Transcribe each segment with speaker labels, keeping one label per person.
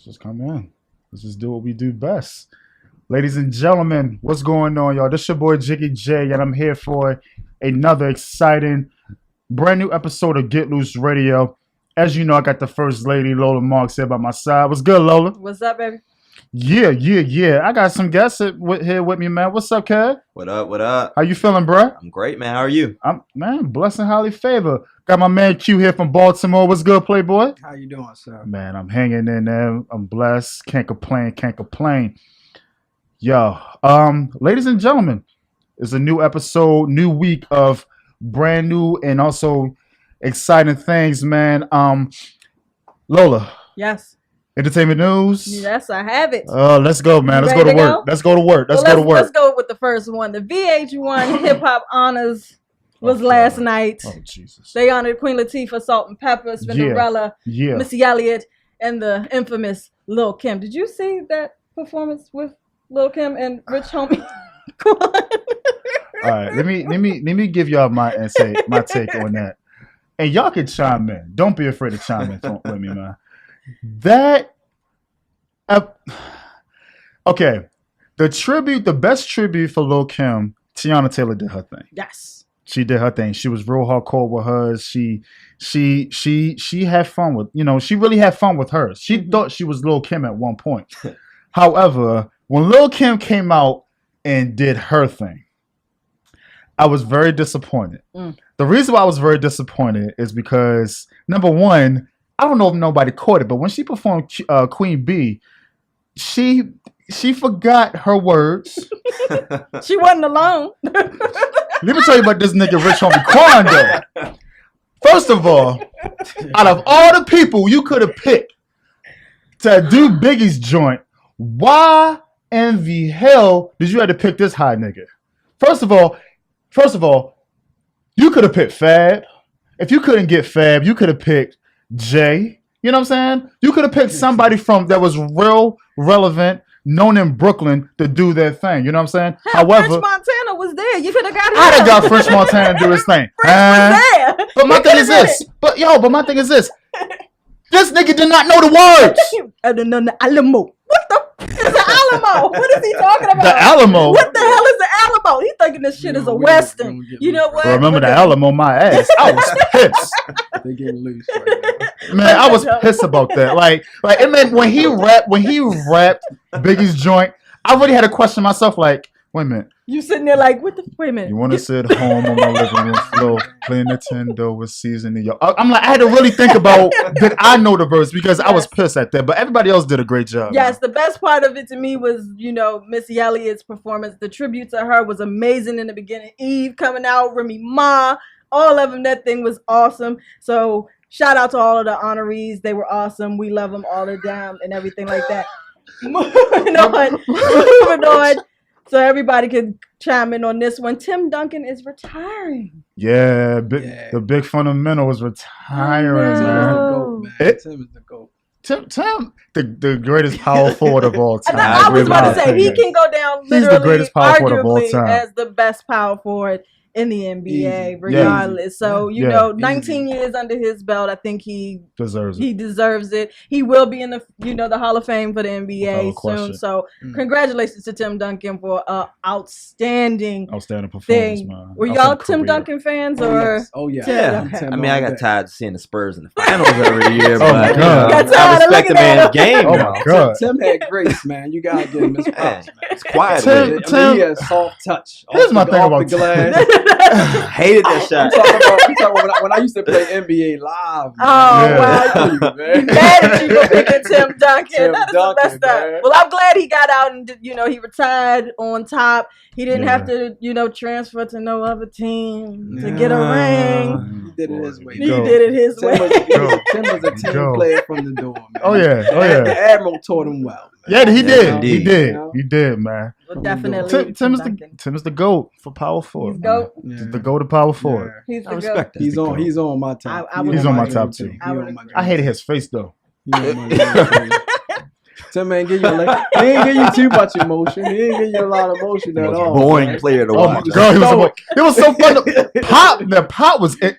Speaker 1: Let's just come in. Let's just do what we do best. Ladies and gentlemen, what's going on, y'all? This your boy Jiggy J, and I'm here for another exciting, brand new episode of Get Loose Radio. As you know, I got the first lady, Lola Marks, here by my side. What's good, Lola?
Speaker 2: What's up, baby?
Speaker 1: Yeah. I got some guests here with me, man. What's up, Kev?
Speaker 3: What up?
Speaker 1: How you feeling, bro?
Speaker 3: I'm great, man. How are you?
Speaker 1: I'm blessed and highly favored. Got my man Q here from Baltimore. What's good, Playboy?
Speaker 4: How you doing, sir?
Speaker 1: Man, I'm hanging in there. I'm blessed. Can't complain. Yo, ladies and gentlemen, it's a new episode, new week of brand new and also exciting things, man. Lola.
Speaker 2: Yes.
Speaker 1: Entertainment news.
Speaker 2: Yes, I have it.
Speaker 1: Let's go, man. Let's go to work. Let's go to work. Let's
Speaker 2: go with the first one. The VH1 Hip Hop Honors was last night.
Speaker 1: Oh, Jesus.
Speaker 2: They honored Queen Latifah, Salt and Pepper, Spinderella, Missy Elliott, and the infamous Lil' Kim. Did you see that performance with Lil' Kim and Rich Homie?
Speaker 1: All right, let me give y'all my take on that, and y'all can chime in. Don't be afraid to chime in with me, man. Okay, the best tribute for Lil' Kim, Tiana Taylor did her thing.
Speaker 2: Yes.
Speaker 1: She did her thing. She was real hardcore with hers. She had fun with, she really had fun with hers. She thought she was Lil' Kim at one point. However, when Lil' Kim came out and did her thing, I was very disappointed. The reason why I was very disappointed is because, number one, I don't know if nobody caught it, but when she performed Queen Bee, she forgot her words.
Speaker 2: She wasn't alone.
Speaker 1: Let me tell you about this nigga Rich Homie Quan, though. First of all, out of all the people you could have picked to do Biggie's joint, why in the hell did you have to pick this high nigga? First of all, you could have picked Fab. If you couldn't get Fab, you could have picked Jay. You know what I'm saying? You could have picked somebody that was real relevant, known in Brooklyn to do their thing. You know what I'm saying?
Speaker 2: However, French Montana was there. You could have got him.
Speaker 1: I'd have got French Montana to do his thing.
Speaker 2: French was there.
Speaker 1: But my thing is this. My thing is this. This nigga did not know the words.
Speaker 2: I don't know the Alamo. What the? It's the Alamo. What is he talking about?
Speaker 1: The Alamo.
Speaker 2: What the hell is the Alamo? He thinking this shit is a Western. You know what?
Speaker 1: Well, remember the Alamo, my ass. I was pissed.
Speaker 4: They getting loose right now.
Speaker 1: Man, I was pissed about that. Like it meant when he rapped Biggie's joint, I really had to question myself. Like, wait a minute.
Speaker 2: You sitting there like, wait a minute.
Speaker 1: You want to sit home on my living room floor, playing Nintendo with seasoning your. I'm like, I had to really think about did I know the verse because I was pissed at that, but everybody else did a great job.
Speaker 2: Yes, the best part of it to me was, Missy Elliott's performance. The tribute to her was amazing in the beginning. Eve coming out, Remy Ma, all of them. That thing was awesome. So shout out to all of the honorees. They were awesome. We love them all the damn and everything like that. Moving on. So everybody could chime in on this one. Tim Duncan is retiring.
Speaker 1: Yeah, the big fundamental is retiring, man.
Speaker 4: Tim is the GOAT.
Speaker 1: Tim, the greatest power forward of all time.
Speaker 2: I was about to say, he can go down literally,
Speaker 1: He's the greatest power forward of all time.
Speaker 2: as the best power forward in the NBA, regardless. So, 19 years under his belt, I think he deserves it. He will be in the, the Hall of Fame for the NBA soon. So, congratulations to Tim Duncan for outstanding performance, man. Were y'all Tim Duncan fans or?
Speaker 4: Oh yeah.
Speaker 3: I mean, I got tired of seeing the Spurs in the finals every year, but
Speaker 1: my God.
Speaker 3: I respect the man's game.
Speaker 1: Oh my God.
Speaker 4: Tim had grace, man. You gotta give him his props, man.
Speaker 3: It's quiet.
Speaker 4: Tim, he has soft touch.
Speaker 1: Here's my thing about
Speaker 4: Tim.
Speaker 3: Hated that shot.
Speaker 4: I'm talking about when I used to play NBA live.
Speaker 2: Man. Wow.
Speaker 4: Man.
Speaker 2: Mad at you for picking Tim Duncan. That is the best stuff.
Speaker 4: Man.
Speaker 2: Well, I'm glad he got out and he retired on top. He didn't have to, transfer to no other team to get a ring.
Speaker 4: He did it his way.
Speaker 2: He did it his way.
Speaker 4: Tim was a team player from the door, man.
Speaker 1: Oh yeah.
Speaker 4: The Admiral taught him well.
Speaker 1: Man. Yeah, he did. He did, man.
Speaker 2: Well, definitely.
Speaker 1: Tim is the GOAT for power forward.
Speaker 2: He's GOAT.
Speaker 1: The GOAT of power forward.
Speaker 2: Yeah. He's
Speaker 3: I respect that.
Speaker 4: He's on my top.
Speaker 1: He's on my top too. I hated his face though.
Speaker 4: Tim ain't give you he ain't give you too much emotion. He ain't give you a lot of emotion at all.
Speaker 3: Boring player to watch.
Speaker 1: Oh my God, it was so fun.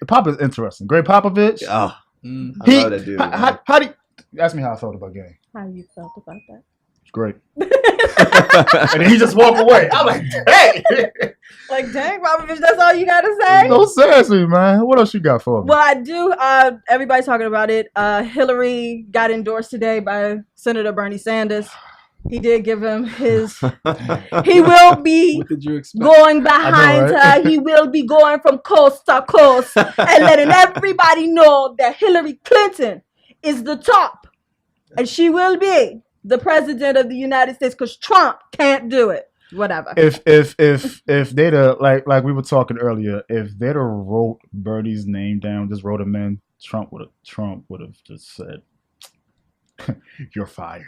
Speaker 1: Pop is interesting. Greg Popovich.
Speaker 3: Oh, I love that dude.
Speaker 1: Ask me how I felt about game.
Speaker 2: How you felt about that?
Speaker 1: It's great. And then he just walked away. I'm like, dang.
Speaker 2: Like, dang, Popovich, that's all you gotta say?
Speaker 1: No, seriously, man. What else you got for me?
Speaker 2: Well, I do. Everybody's talking about it. Hillary got endorsed today by Senator Bernie Sanders. He did give him his. He will be
Speaker 4: What did you expect?
Speaker 2: going behind
Speaker 1: right?
Speaker 2: her. He will be going from coast to coast and letting everybody know that Hillary Clinton is the top, and she will be the president of the United States because Trump can't do it. Whatever.
Speaker 1: If they'd like we were talking earlier, if they'd have wrote Bernie's name down, just wrote him in, Trump would have just said, "You're fired.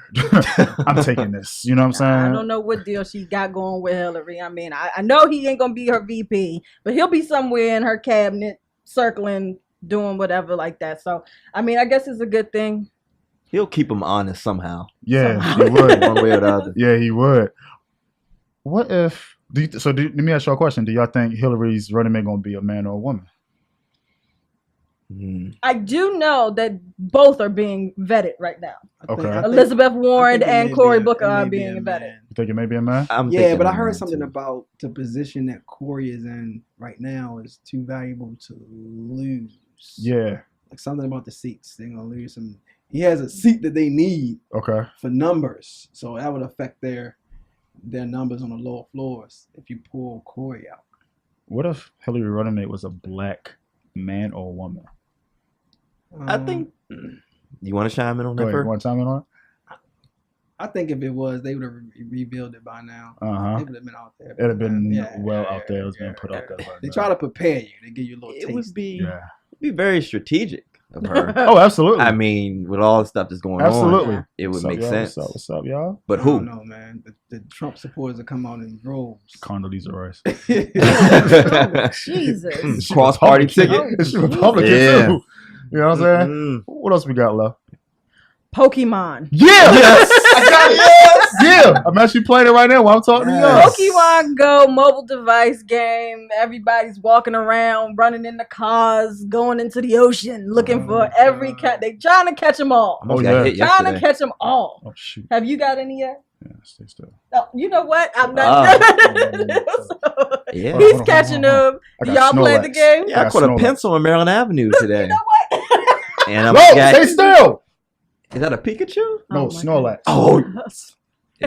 Speaker 1: I'm taking this." You know what I'm saying?
Speaker 2: I don't know what deal she got going with Hillary. I mean, I know he ain't gonna be her VP, but he'll be somewhere in her cabinet, circling, doing whatever like that. So, I mean, I guess it's a good thing.
Speaker 3: He'll keep him honest somehow.
Speaker 1: Yeah, he would.
Speaker 3: One way or the other.
Speaker 1: Yeah, he would. What if? Let me ask y'all a question. Do y'all think Hillary's running mate gonna be a man or a woman?
Speaker 2: I do know that both are being vetted right now.
Speaker 1: Okay.
Speaker 2: Elizabeth Warren
Speaker 4: it
Speaker 2: and
Speaker 4: may
Speaker 2: Cory
Speaker 4: be
Speaker 2: Booker are
Speaker 4: it may be
Speaker 2: being
Speaker 4: a
Speaker 2: vetted.
Speaker 4: man.
Speaker 1: You think it may be a man?
Speaker 3: I'm
Speaker 4: Yeah,
Speaker 3: thinking
Speaker 4: but I
Speaker 3: a
Speaker 4: heard
Speaker 3: man,
Speaker 4: something
Speaker 3: too.
Speaker 4: about the position that Corey is in right now is too valuable to lose.
Speaker 1: Yeah.
Speaker 4: Like something about the seats. They're gonna lose some. He has a seat that they need
Speaker 1: Okay.
Speaker 4: for numbers, so that would affect their numbers on the lower floors if you pull Corey out.
Speaker 1: What if Hillary running mate was a black man or a woman?
Speaker 3: I think. You want to chime in on
Speaker 1: Go
Speaker 3: that
Speaker 1: ahead.
Speaker 3: first?
Speaker 1: One time in on it?
Speaker 4: I think if it was, they would have rebuilt it by now.
Speaker 1: Uh-huh.
Speaker 4: It would have been out there.
Speaker 1: It'd have been
Speaker 4: Yeah,
Speaker 1: out there. It was being put out there.
Speaker 4: They try to prepare you. They give you a little
Speaker 3: It
Speaker 4: taste.
Speaker 3: would be
Speaker 1: Yeah.
Speaker 3: very strategic of her.
Speaker 1: Oh, absolutely.
Speaker 3: I mean, with all the stuff that's going
Speaker 1: Absolutely.
Speaker 3: on, it would
Speaker 1: What's up,
Speaker 3: make
Speaker 1: y'all?
Speaker 3: sense.
Speaker 1: What's up, y'all?
Speaker 3: But
Speaker 4: I
Speaker 3: who?
Speaker 4: don't know, man. The Trump supporters will come out in droves.
Speaker 1: Condoleezza Rice.
Speaker 2: Oh, Jesus.
Speaker 3: Cross party ticket.
Speaker 1: Is she Republican
Speaker 3: Yeah.
Speaker 1: too? You know what I'm saying?
Speaker 3: Mm.
Speaker 1: What else we got left?
Speaker 2: Pokemon.
Speaker 1: Yeah. I got it. Yeah. I'm actually playing it right now while I'm talking to y'all.
Speaker 2: Pokemon Go mobile device game. Everybody's walking around, running in the cars, going into the ocean, looking for every cat. They trying to catch them all.
Speaker 3: Almost
Speaker 1: Oh,
Speaker 3: got
Speaker 1: yeah.
Speaker 3: hit
Speaker 2: Trying
Speaker 3: yesterday.
Speaker 2: to catch them all.
Speaker 1: Oh shoot.
Speaker 2: Have you got any yet?
Speaker 1: Yeah, stay still.
Speaker 2: Oh, you know what? I'm not.
Speaker 3: Yeah.
Speaker 2: He's
Speaker 1: Hold on,
Speaker 2: catching them.
Speaker 1: I
Speaker 2: Do
Speaker 1: got
Speaker 2: y'all play
Speaker 1: Snorlax.
Speaker 2: the game?
Speaker 3: Yeah, I
Speaker 1: got
Speaker 3: caught a
Speaker 1: Snorlax.
Speaker 3: pencil on Maryland Avenue today.
Speaker 2: You know what?
Speaker 3: And I'm
Speaker 1: No,
Speaker 3: got,
Speaker 1: stay still.
Speaker 3: is that a Pikachu?
Speaker 1: No,
Speaker 2: Oh, my
Speaker 1: Snorlax.
Speaker 3: Oh,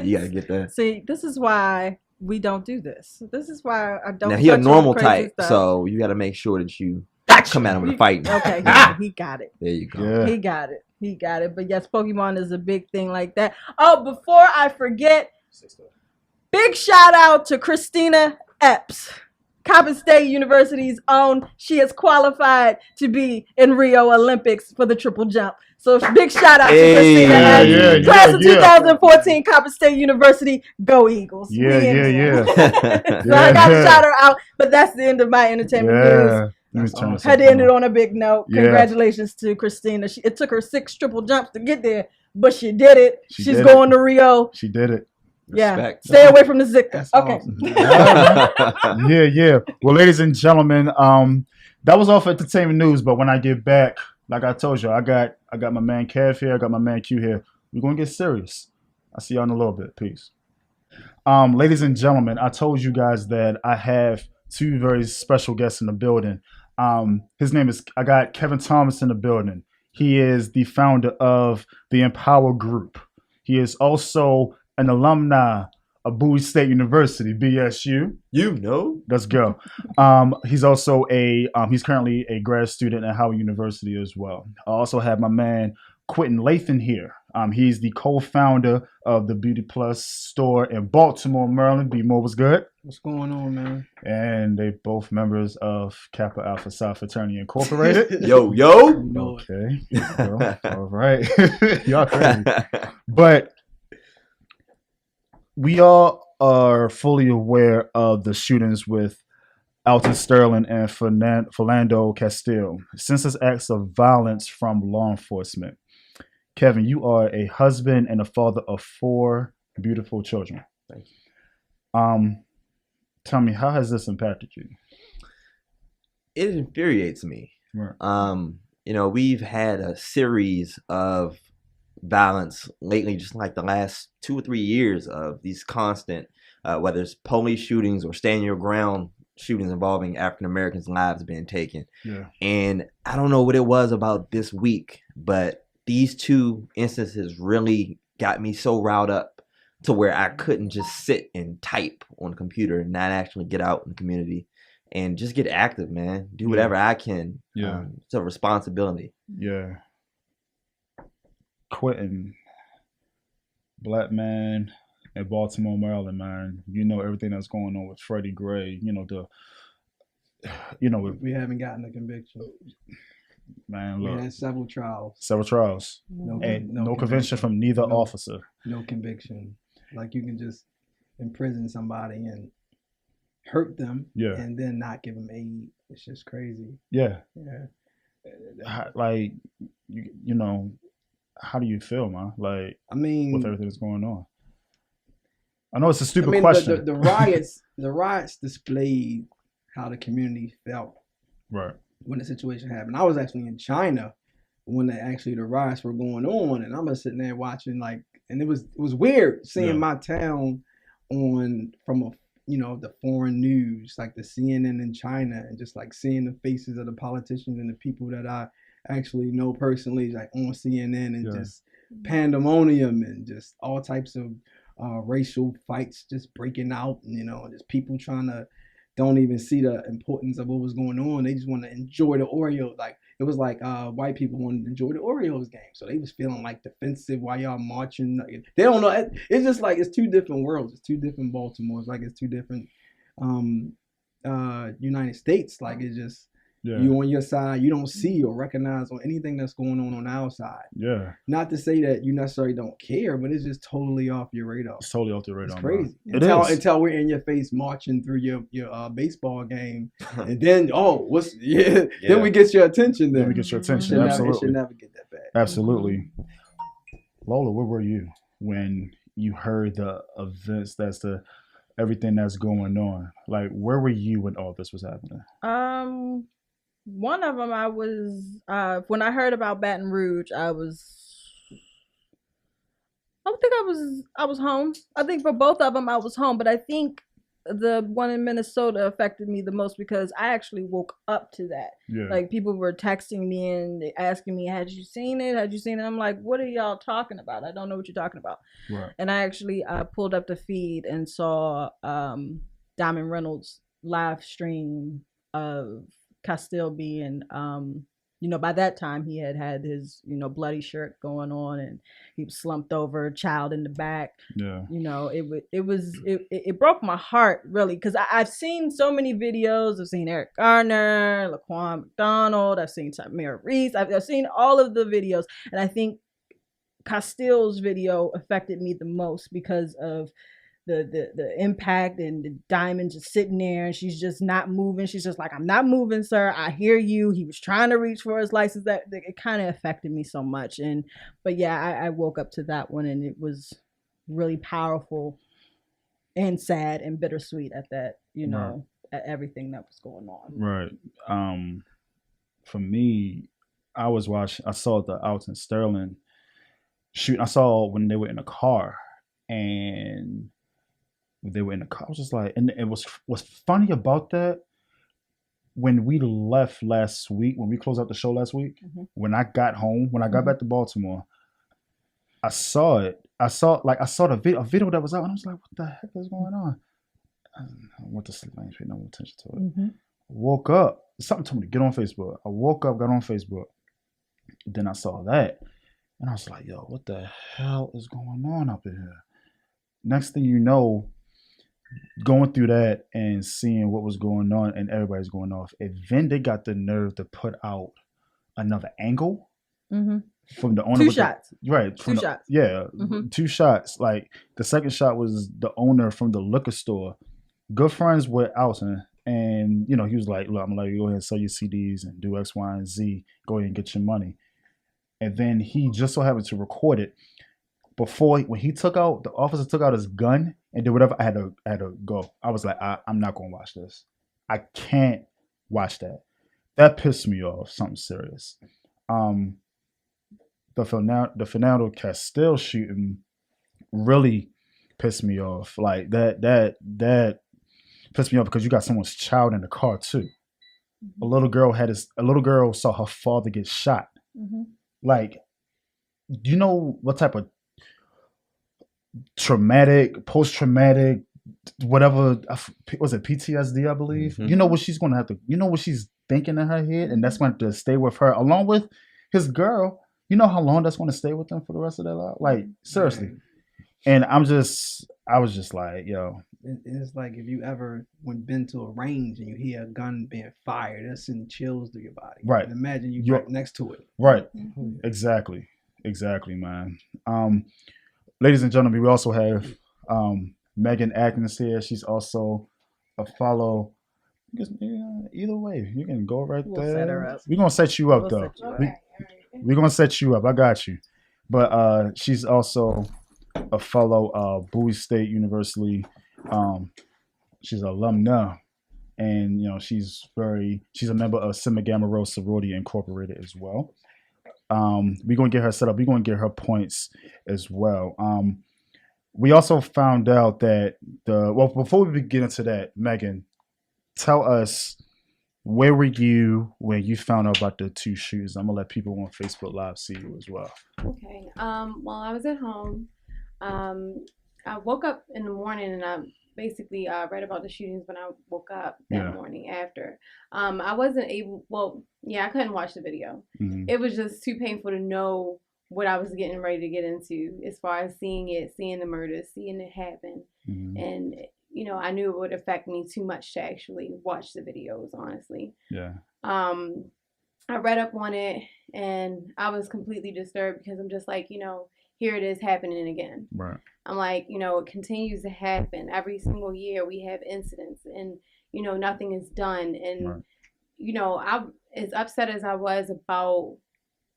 Speaker 3: you gotta get that.
Speaker 2: See, this is why we don't do this. This is why I don't.
Speaker 3: Now he a
Speaker 2: touch on
Speaker 3: normal
Speaker 2: crazy
Speaker 3: type,
Speaker 2: stuff.
Speaker 3: so you got to make sure that you come at him with a fight.
Speaker 2: Okay, he got it.
Speaker 3: There you go.
Speaker 1: Yeah.
Speaker 2: He got it. He got it. But yes, Pokemon is a big thing like that. Oh, before I forget, big shout out to Christina Epps, Coppin State University's own. She has qualified to be in Rio Olympics for the triple jump. So big shout out to Christina Epps.
Speaker 1: yeah,
Speaker 2: Class of
Speaker 1: yeah.
Speaker 2: 2014, Coppin State University. Go Eagles.
Speaker 1: Yeah,
Speaker 2: We in
Speaker 1: yeah,
Speaker 2: there.
Speaker 1: yeah.
Speaker 2: So I got to shout her out. But that's the end of my entertainment news.
Speaker 1: Yeah. Let me
Speaker 4: That's
Speaker 1: turn this
Speaker 2: Had to
Speaker 1: up.
Speaker 2: end it on a big note.
Speaker 1: Yeah.
Speaker 2: Congratulations to Christina. It took her 6 triple jumps to get there, but she did it.
Speaker 1: She
Speaker 2: She's
Speaker 1: did
Speaker 2: going to Rio.
Speaker 1: She did it.
Speaker 2: Yeah.
Speaker 3: Respect.
Speaker 2: Stay away from the Zika.
Speaker 4: That's
Speaker 2: Okay.
Speaker 4: awesome.
Speaker 1: Yeah. Well, ladies and gentlemen, that was all for entertainment news. But when I get back, like I told you, I got my man Kev here, I got my man Q here. We're gonna get serious. I'll see y'all in a little bit. Peace. Ladies and gentlemen, I told you guys that I have 2 very special guests in the building. I got Kevin Thomas in the building. He is the founder of the Empower Group. He is also an alumni of Bowie State University, BSU.
Speaker 3: You know.
Speaker 1: Let's go. He's also he's currently a grad student at Howard University as well. I also have my man Quentin Lathan here. He's the co-founder of the Beauty Plus store in Baltimore, Maryland. B-Mo was good.
Speaker 4: What's going on, man?
Speaker 1: And they both members of Kappa Alpha Psi Fraternity Incorporated.
Speaker 3: Yo.
Speaker 4: You know it.
Speaker 1: Okay. Well, all right. Y'all crazy. But we all are fully aware of the shootings with Alton Sterling and Philando Castile. Senseless acts of violence from law enforcement. Kevin, you are a husband and a father of 4 beautiful children.
Speaker 3: Thank you.
Speaker 1: Tell me, how has this impacted you?
Speaker 3: It infuriates me.
Speaker 1: Right.
Speaker 3: We've had a series of violence lately, just like the last 2 or 3 years of these constant, whether it's police shootings or stand your ground shootings involving African Americans' lives being taken.
Speaker 1: Yeah.
Speaker 3: And I don't know what it was about this week, but these two instances really got me so riled up to where I couldn't just sit and type on the computer and not actually get out in the community and just get active, man. Do whatever I can.
Speaker 1: Yeah.
Speaker 3: It's a responsibility.
Speaker 1: Yeah. Quentin, black man in Baltimore, Maryland, man. You know everything that's going on with Freddie Gray.
Speaker 4: We haven't gotten a conviction.
Speaker 1: Man,
Speaker 4: We
Speaker 1: look.
Speaker 4: had several trials.
Speaker 1: No conviction from neither officer.
Speaker 4: No conviction. Like you can just imprison somebody and hurt them and then not give them aid. It's just crazy.
Speaker 1: Yeah.
Speaker 4: Yeah.
Speaker 1: How do you feel, man? Like,
Speaker 4: I mean,
Speaker 1: with everything that's going on. I know it's a stupid question.
Speaker 4: The riots displayed how the community felt
Speaker 1: right
Speaker 4: when the situation happened. I was actually in China when the riots were going on, and I'm just sitting there watching, like, and it was weird seeing my town from the foreign news, like the CNN in China, and just like seeing the faces of the politicians and the people that I actually know personally, like on CNN, and just pandemonium and just all types of racial fights just breaking out, just people trying to don't even see the importance of what was going on. They just want to enjoy the Orioles. Like it was like white people wanted to enjoy the Orioles game, so they was feeling like defensive while y'all marching. They don't know. It's just like it's two different worlds. It's two different Baltimores. Like it's two different United States. Like it's just. Yeah. You on your side, you don't see or recognize on anything that's going on our side.
Speaker 1: Yeah.
Speaker 4: Not to say that you necessarily don't care, but it's just totally off your radar.
Speaker 1: It's totally off your radar.
Speaker 4: It's crazy.
Speaker 1: Bro.
Speaker 4: Until we're in your face marching through your baseball game, and then then we get your attention. Then
Speaker 1: we get your attention. Absolutely.
Speaker 4: It should never get that bad.
Speaker 1: Absolutely. Lola, where were you when you heard the events? Everything that's going on? Like, where were you when all this was happening?
Speaker 2: One of them, I was when I heard about Baton Rouge, I was home. I think for both of them, I was home. But I think the one in Minnesota affected me the most because I actually woke up to that. Yeah. Like people were texting me and asking me, "Had you seen it? Had you seen it?" I'm like, "What are y'all talking about? I don't know what you're talking about." Right. And I actually pulled up the feed and saw Diamond Reynolds' live stream of Castile being, by that time he had his, bloody shirt going on and he was slumped over, child in the back. Yeah. It broke my heart really because I've seen so many videos. I've seen Eric Garner, Laquan McDonald. I've seen Tamir Reese. I've seen all of the videos, and I think Castile's video affected me the most because of the impact and the Diamond just sitting there and she's just not moving. She's just like, "I'm not moving, sir. I hear you." He was trying to reach for his license. That it kind of affected me so much. But I woke up to that one and it was really powerful and sad and bittersweet at that, right. At everything that was going on.
Speaker 1: Right. For me, I saw the Alton Sterling shoot. I saw when they were in a car and they were in the car. I was just like, and it was what's funny about that, when we left last week, when we closed out the show last week, when I got home, when I got back to Baltimore, I saw it. I saw the video that was out, and I was like, "What the heck is going on?" I went to sleep. I didn't pay no attention to it. Woke up. Something told me to get on Facebook. I woke up, got on Facebook. Then I saw that, and I was like, "Yo, what the hell is going on up in here?" Next thing you know, going through that and seeing what was going on and everybody's going off, and then they got the nerve to put out another angle from the owner.
Speaker 2: Two shots.
Speaker 1: Two
Speaker 2: shots.
Speaker 1: Yeah, 2 shots. Like the second shot was the owner from the liquor store, good friends with Alton, and he was like, "Look, I'm gonna let you go ahead and sell your CDs and do X, Y, and Z. Go ahead and get your money." And then he just so happened to record it. When the officer took out his gun and did whatever, I had to go. I was like, I'm not gonna watch this. I can't watch that. That pissed me off. Something serious. the Philando Castile shooting really pissed me off. Like that pissed me off because you got someone's child in the car too. A little girl saw her father get shot.
Speaker 2: Mm-hmm.
Speaker 1: Like, you know what type of post-traumatic, whatever, was it PTSD, I believe?
Speaker 3: Mm-hmm.
Speaker 1: You know what she's going to have to, you know what she's thinking in her head, and that's going to stay with her along with his girl. You know how long that's going to stay with them for the rest of their life? Like, seriously. And I was just like, yo.
Speaker 4: It's like if you ever been to a range and you hear a gun being fired, that's sending chills through your body.
Speaker 1: Right.
Speaker 4: And imagine you're right next to it.
Speaker 1: Right.
Speaker 2: Mm-hmm.
Speaker 1: Exactly, man. Ladies and gentlemen, we also have Megan Atkins here. She's also a follow. Either way, you can go right there.
Speaker 2: Set her up.
Speaker 1: We're gonna set you up though. We're gonna set you up. I got you. But she's also a fellow Bowie State University. She's an alumna, and you know she's a member of Sigma Gamma Rho Sorority Incorporated as well. We're gonna get her set up. We're gonna get her points as well. We also found out that before we get into that, Megan, tell us, where were you when you found out about the two shootings? I'm gonna let people on Facebook Live see you as well.
Speaker 5: Okay. Well, I was at home. I woke up in the morning and I basically read about the shootings when I woke up that morning after. I wasn't able. Well, yeah, I couldn't watch the video.
Speaker 1: Mm-hmm.
Speaker 5: It was just too painful to know what I was getting ready to get into, as far as seeing the murders, seeing it happen,
Speaker 1: Mm-hmm.
Speaker 5: and you know, I knew it would affect me too much to actually watch the videos, honestly.
Speaker 1: Yeah.
Speaker 5: I read up on it and I was completely disturbed because I'm just like, you know, here it is happening again.
Speaker 1: Right.
Speaker 5: I'm like, you know, it continues to happen. Every single year we have incidents and, you know, nothing is done. And,
Speaker 1: Right.
Speaker 5: you know, as upset as I was about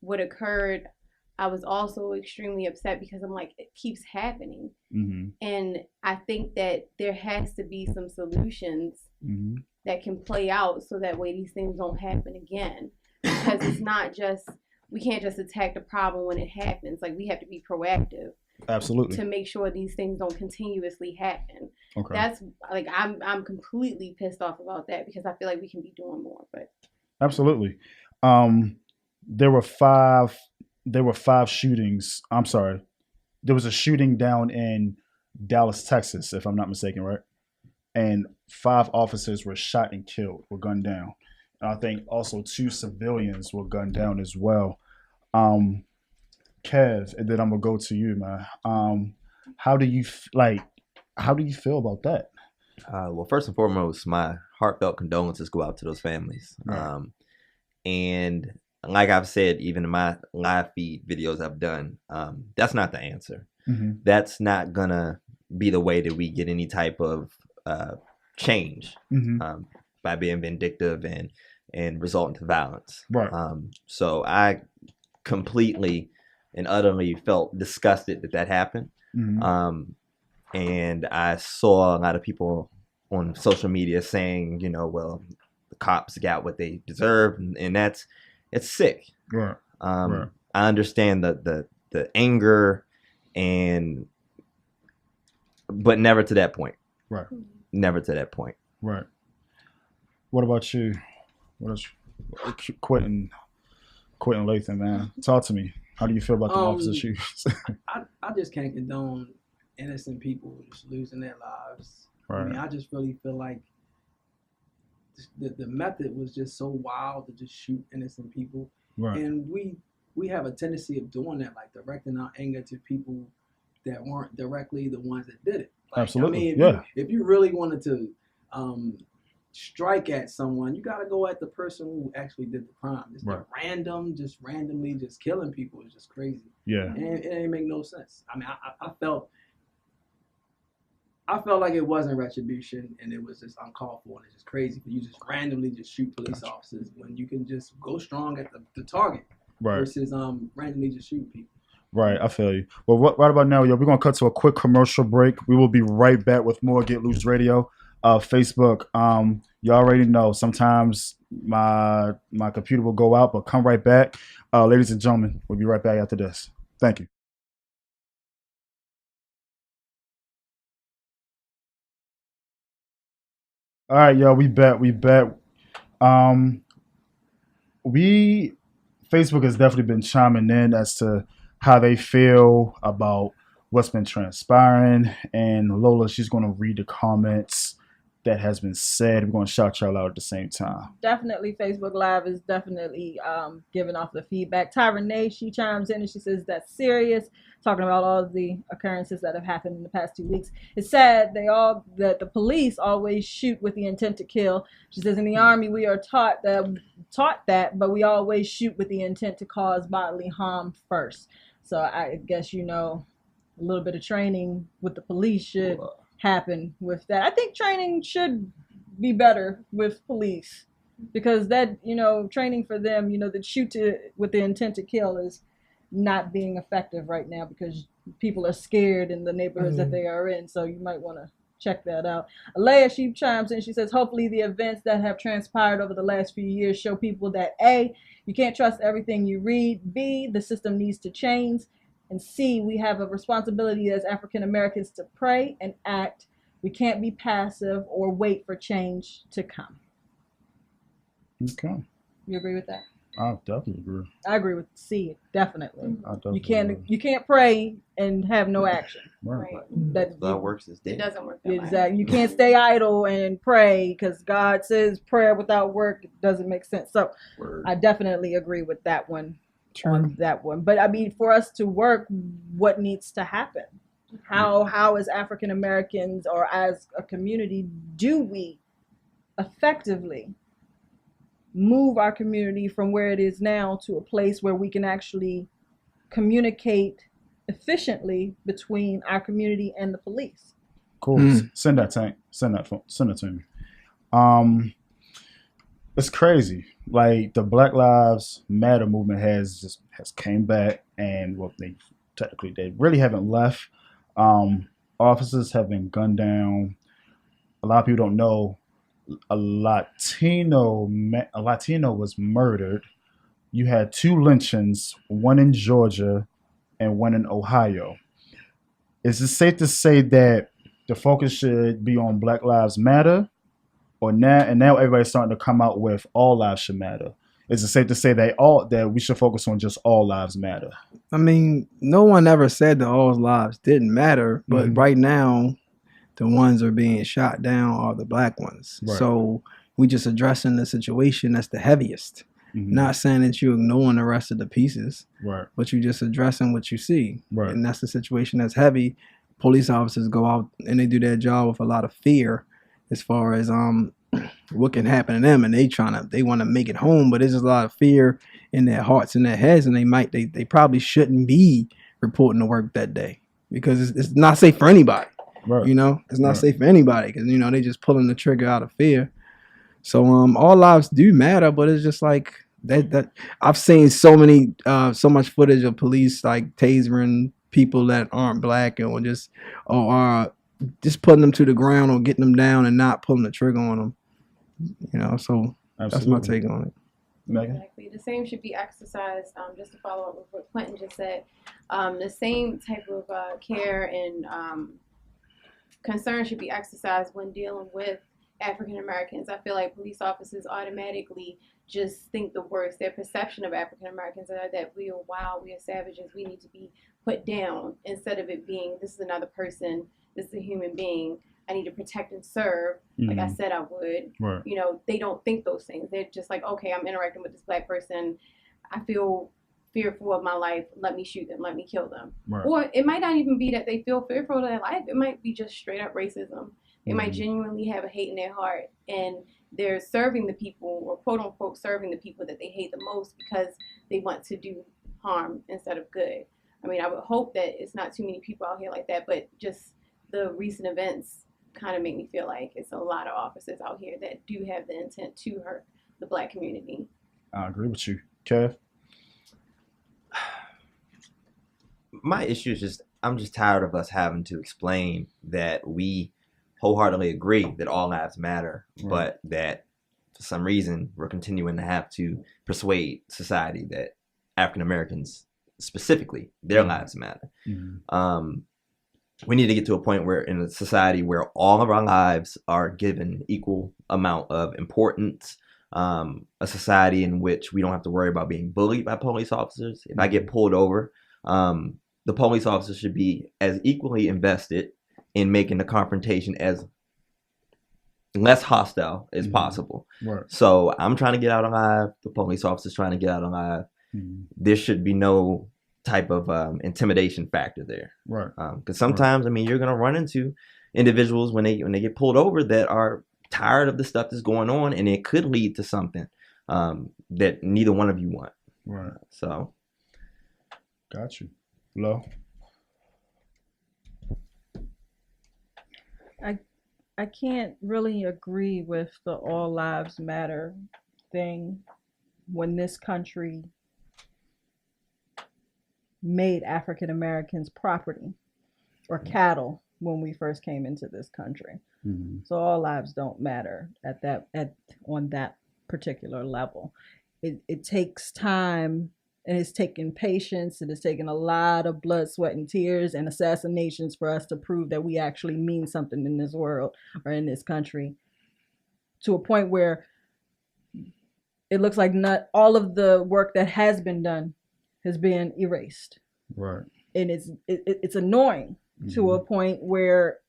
Speaker 5: what occurred, I was also extremely upset because I'm like, it keeps happening.
Speaker 1: Mm-hmm.
Speaker 5: And I think that there has to be some solutions
Speaker 1: Mm-hmm.
Speaker 5: that can play out so that way these things don't happen again. Because it's not just, we can't just attack the problem when it happens. Like, we have to be proactive.
Speaker 1: Absolutely.
Speaker 5: To make sure these things don't continuously happen.
Speaker 1: Okay.
Speaker 5: That's like, I'm completely pissed off about that because I feel like we can be doing more. But
Speaker 1: absolutely. There were five shootings. I'm sorry. There was a shooting down in Dallas, Texas, if I'm not mistaken, right? And 5 officers were shot and killed, were gunned down. And I think also 2 civilians were gunned down as well. Kev, and then I'm gonna go to you, man. How do you feel about that?
Speaker 3: Well, first and foremost, my heartfelt condolences go out to those families.
Speaker 1: Right.
Speaker 3: And like I've said, even in my live feed videos I've done, that's not the answer.
Speaker 1: Mm-hmm.
Speaker 3: That's not gonna be the way that we get any type of change,
Speaker 1: Mm-hmm.
Speaker 3: by being vindictive and result into violence.
Speaker 1: Right.
Speaker 3: So I completely and utterly felt disgusted that happened.
Speaker 1: Mm-hmm.
Speaker 3: And I saw a lot of people on social media saying, you know, well, the cops got what they deserve, and it's sick.
Speaker 1: Right. Right.
Speaker 3: I understand the anger, but never to that point.
Speaker 1: Right.
Speaker 3: Never to that point.
Speaker 1: Right. What about you? What is Quentin Latham, man? Talk to me. How do you feel about the officer shootings?
Speaker 4: I just can't condone innocent people just losing their lives.
Speaker 1: Right.
Speaker 4: I mean, I just really feel like the method was just so wild to just shoot innocent people.
Speaker 1: Right.
Speaker 4: And we have a tendency of doing that, like directing our anger to people that weren't directly the ones that did it. Like,
Speaker 1: absolutely.
Speaker 4: I mean, if you really wanted to strike at someone, you got to go at the person who actually did the crime. It's
Speaker 1: right.
Speaker 4: randomly just killing people is just crazy.
Speaker 1: Yeah.
Speaker 4: And it ain't make no sense. I mean, I felt like it wasn't retribution and it was just uncalled for, and it's just crazy for you just randomly just shoot police officers when you can just go strong at the target,
Speaker 1: right.
Speaker 4: versus randomly just shoot people.
Speaker 1: Right, I feel you. Well, right about now, we're going to cut to a quick commercial break. We will be right back with more Get Loose Radio. Facebook, You already know. Sometimes my computer will go out, but come right back. Ladies and gentlemen, we'll be right back after this. Thank you. All right, yo, we back. We back. Um, we Facebook has definitely been chiming in as to how they feel about what's been transpiring. And Lola, she's going to read the comments that has been said. We're going to shout y'all out at the same time.
Speaker 2: Definitely, Facebook Live is definitely giving off the feedback. Tyra Nay, she chimes in and she says that's serious, talking about all of the occurrences that have happened in the past 2 weeks. It's sad that the police always shoot with the intent to kill. She says in the Army we are taught that, but we always shoot with the intent to cause bodily harm first. So I guess a little bit of training with the police should happen with that. I think training should be better with police because that training for them that shoot with the intent to kill is not being effective right now because people are scared in the neighborhoods that they are in, so you might want to check that out. Alea, she chimes in, she says hopefully the events that have transpired over the last few years show people that A, you can't trust everything you read, B, the system needs to change, and C, we have a responsibility as African Americans to pray and act. We can't be passive or wait for change to come.
Speaker 1: Okay.
Speaker 2: You agree with that?
Speaker 1: I definitely agree.
Speaker 2: I agree with C, definitely.
Speaker 1: I definitely agree.
Speaker 2: You can't pray and have no action.
Speaker 3: Right.
Speaker 2: That
Speaker 3: works is dead.
Speaker 5: It doesn't work that way.
Speaker 2: Exactly. You can't stay idle and pray because God says prayer without work doesn't make sense. So I definitely agree with that one. On that one. But I mean, for us to work, what needs to happen? How as African Americans or as a community do we effectively move our community from where it is now to a place where we can actually communicate efficiently between our community and the police?
Speaker 1: Cool. Send that tank. Send that to me. It's crazy. Like the Black Lives Matter movement has came back, and they really haven't left. Officers have been gunned down. A lot of people don't know a Latino was murdered. You had 2 lynchings, one in Georgia and one in Ohio. Is it safe to say that the focus should be on Black Lives Matter? Or now everybody's starting to come out with all lives should matter. Is it safe to say that we should focus on just all lives matter?
Speaker 4: I mean, no one ever said that all lives didn't matter, but right now, the ones are being shot down are the black ones. Right. So we just addressing the situation that's the heaviest. Not saying that you're ignoring the rest of the pieces, right? But you're just addressing what you see, right? And that's the situation that's heavy. Police officers go out and they do their job with a lot of fear, as far as what can happen to them, and they want to make it home, but there's just a lot of fear in their hearts and their heads, and they probably shouldn't be reporting to work that day because it's not safe for anybody. Right. It's not safe for anybody because they just pulling the trigger out of fear. So all lives do matter, but it's just like that I've seen so much footage of police like tasering people that aren't black and just putting them to the ground or getting them down and not pulling the trigger on them. So Absolutely. That's my take on it.
Speaker 1: Megan?
Speaker 5: Exactly. The same should be exercised, just to follow up with what Quentin just said. The same type of care and concern should be exercised when dealing with African Americans. I feel like police officers automatically just think the worst. Their perception of African Americans are that we are wild, we are savages, we need to be put down, instead of it being, this is another person, this is a human being, I need to protect and serve, like I said I would. Right. They don't think those things. They're just like, okay, I'm interacting with this black person, I feel fearful of my life, let me shoot them, let me kill them. Right. Or it might not even be that they feel fearful of their life, it might be just straight up racism. They might genuinely have a hate in their heart, and they're serving the people, or quote unquote serving the people that they hate the most, because they want to do harm instead of good. I mean, I would hope that it's not too many people out here like that, but just the recent events kind of make me feel like it's a lot of officers out here that do have the intent to hurt the black community.
Speaker 1: I agree with you. Kev?
Speaker 3: My issue is I'm just tired of us having to explain that we wholeheartedly agree that all lives matter,
Speaker 1: Right.
Speaker 3: but that for some reason we're continuing to have to persuade society that African Americans specifically their lives matter. We need to get to a point where in a society where all of our lives are given equal amount of importance, a society in which we don't have to worry about being bullied by police officers. If I get pulled over, the police officer should be as equally invested in making the confrontation as less hostile as possible.
Speaker 1: Right.
Speaker 3: So I'm trying to get out alive. The police officer's trying to get out alive. There should be no type of intimidation factor there.
Speaker 1: Right.
Speaker 3: Because sometimes, I mean, you're going to run into individuals when they get pulled over that are tired of the stuff that's going on, and it could lead to something that neither one of you want.
Speaker 1: Right.
Speaker 3: So.
Speaker 1: Got you. Lo?
Speaker 2: I can't really agree with the all lives matter thing when this country made African Americans property or cattle when we first came into this country. So all lives don't matter on that particular level. It takes time, and it's taken patience, and it's taken a lot of blood, sweat, and tears and assassinations for us to prove that we actually mean something in this world or in this country, to a point where it looks like not all of the work that has been done has been erased.
Speaker 1: Right.
Speaker 2: And it's annoying to a point where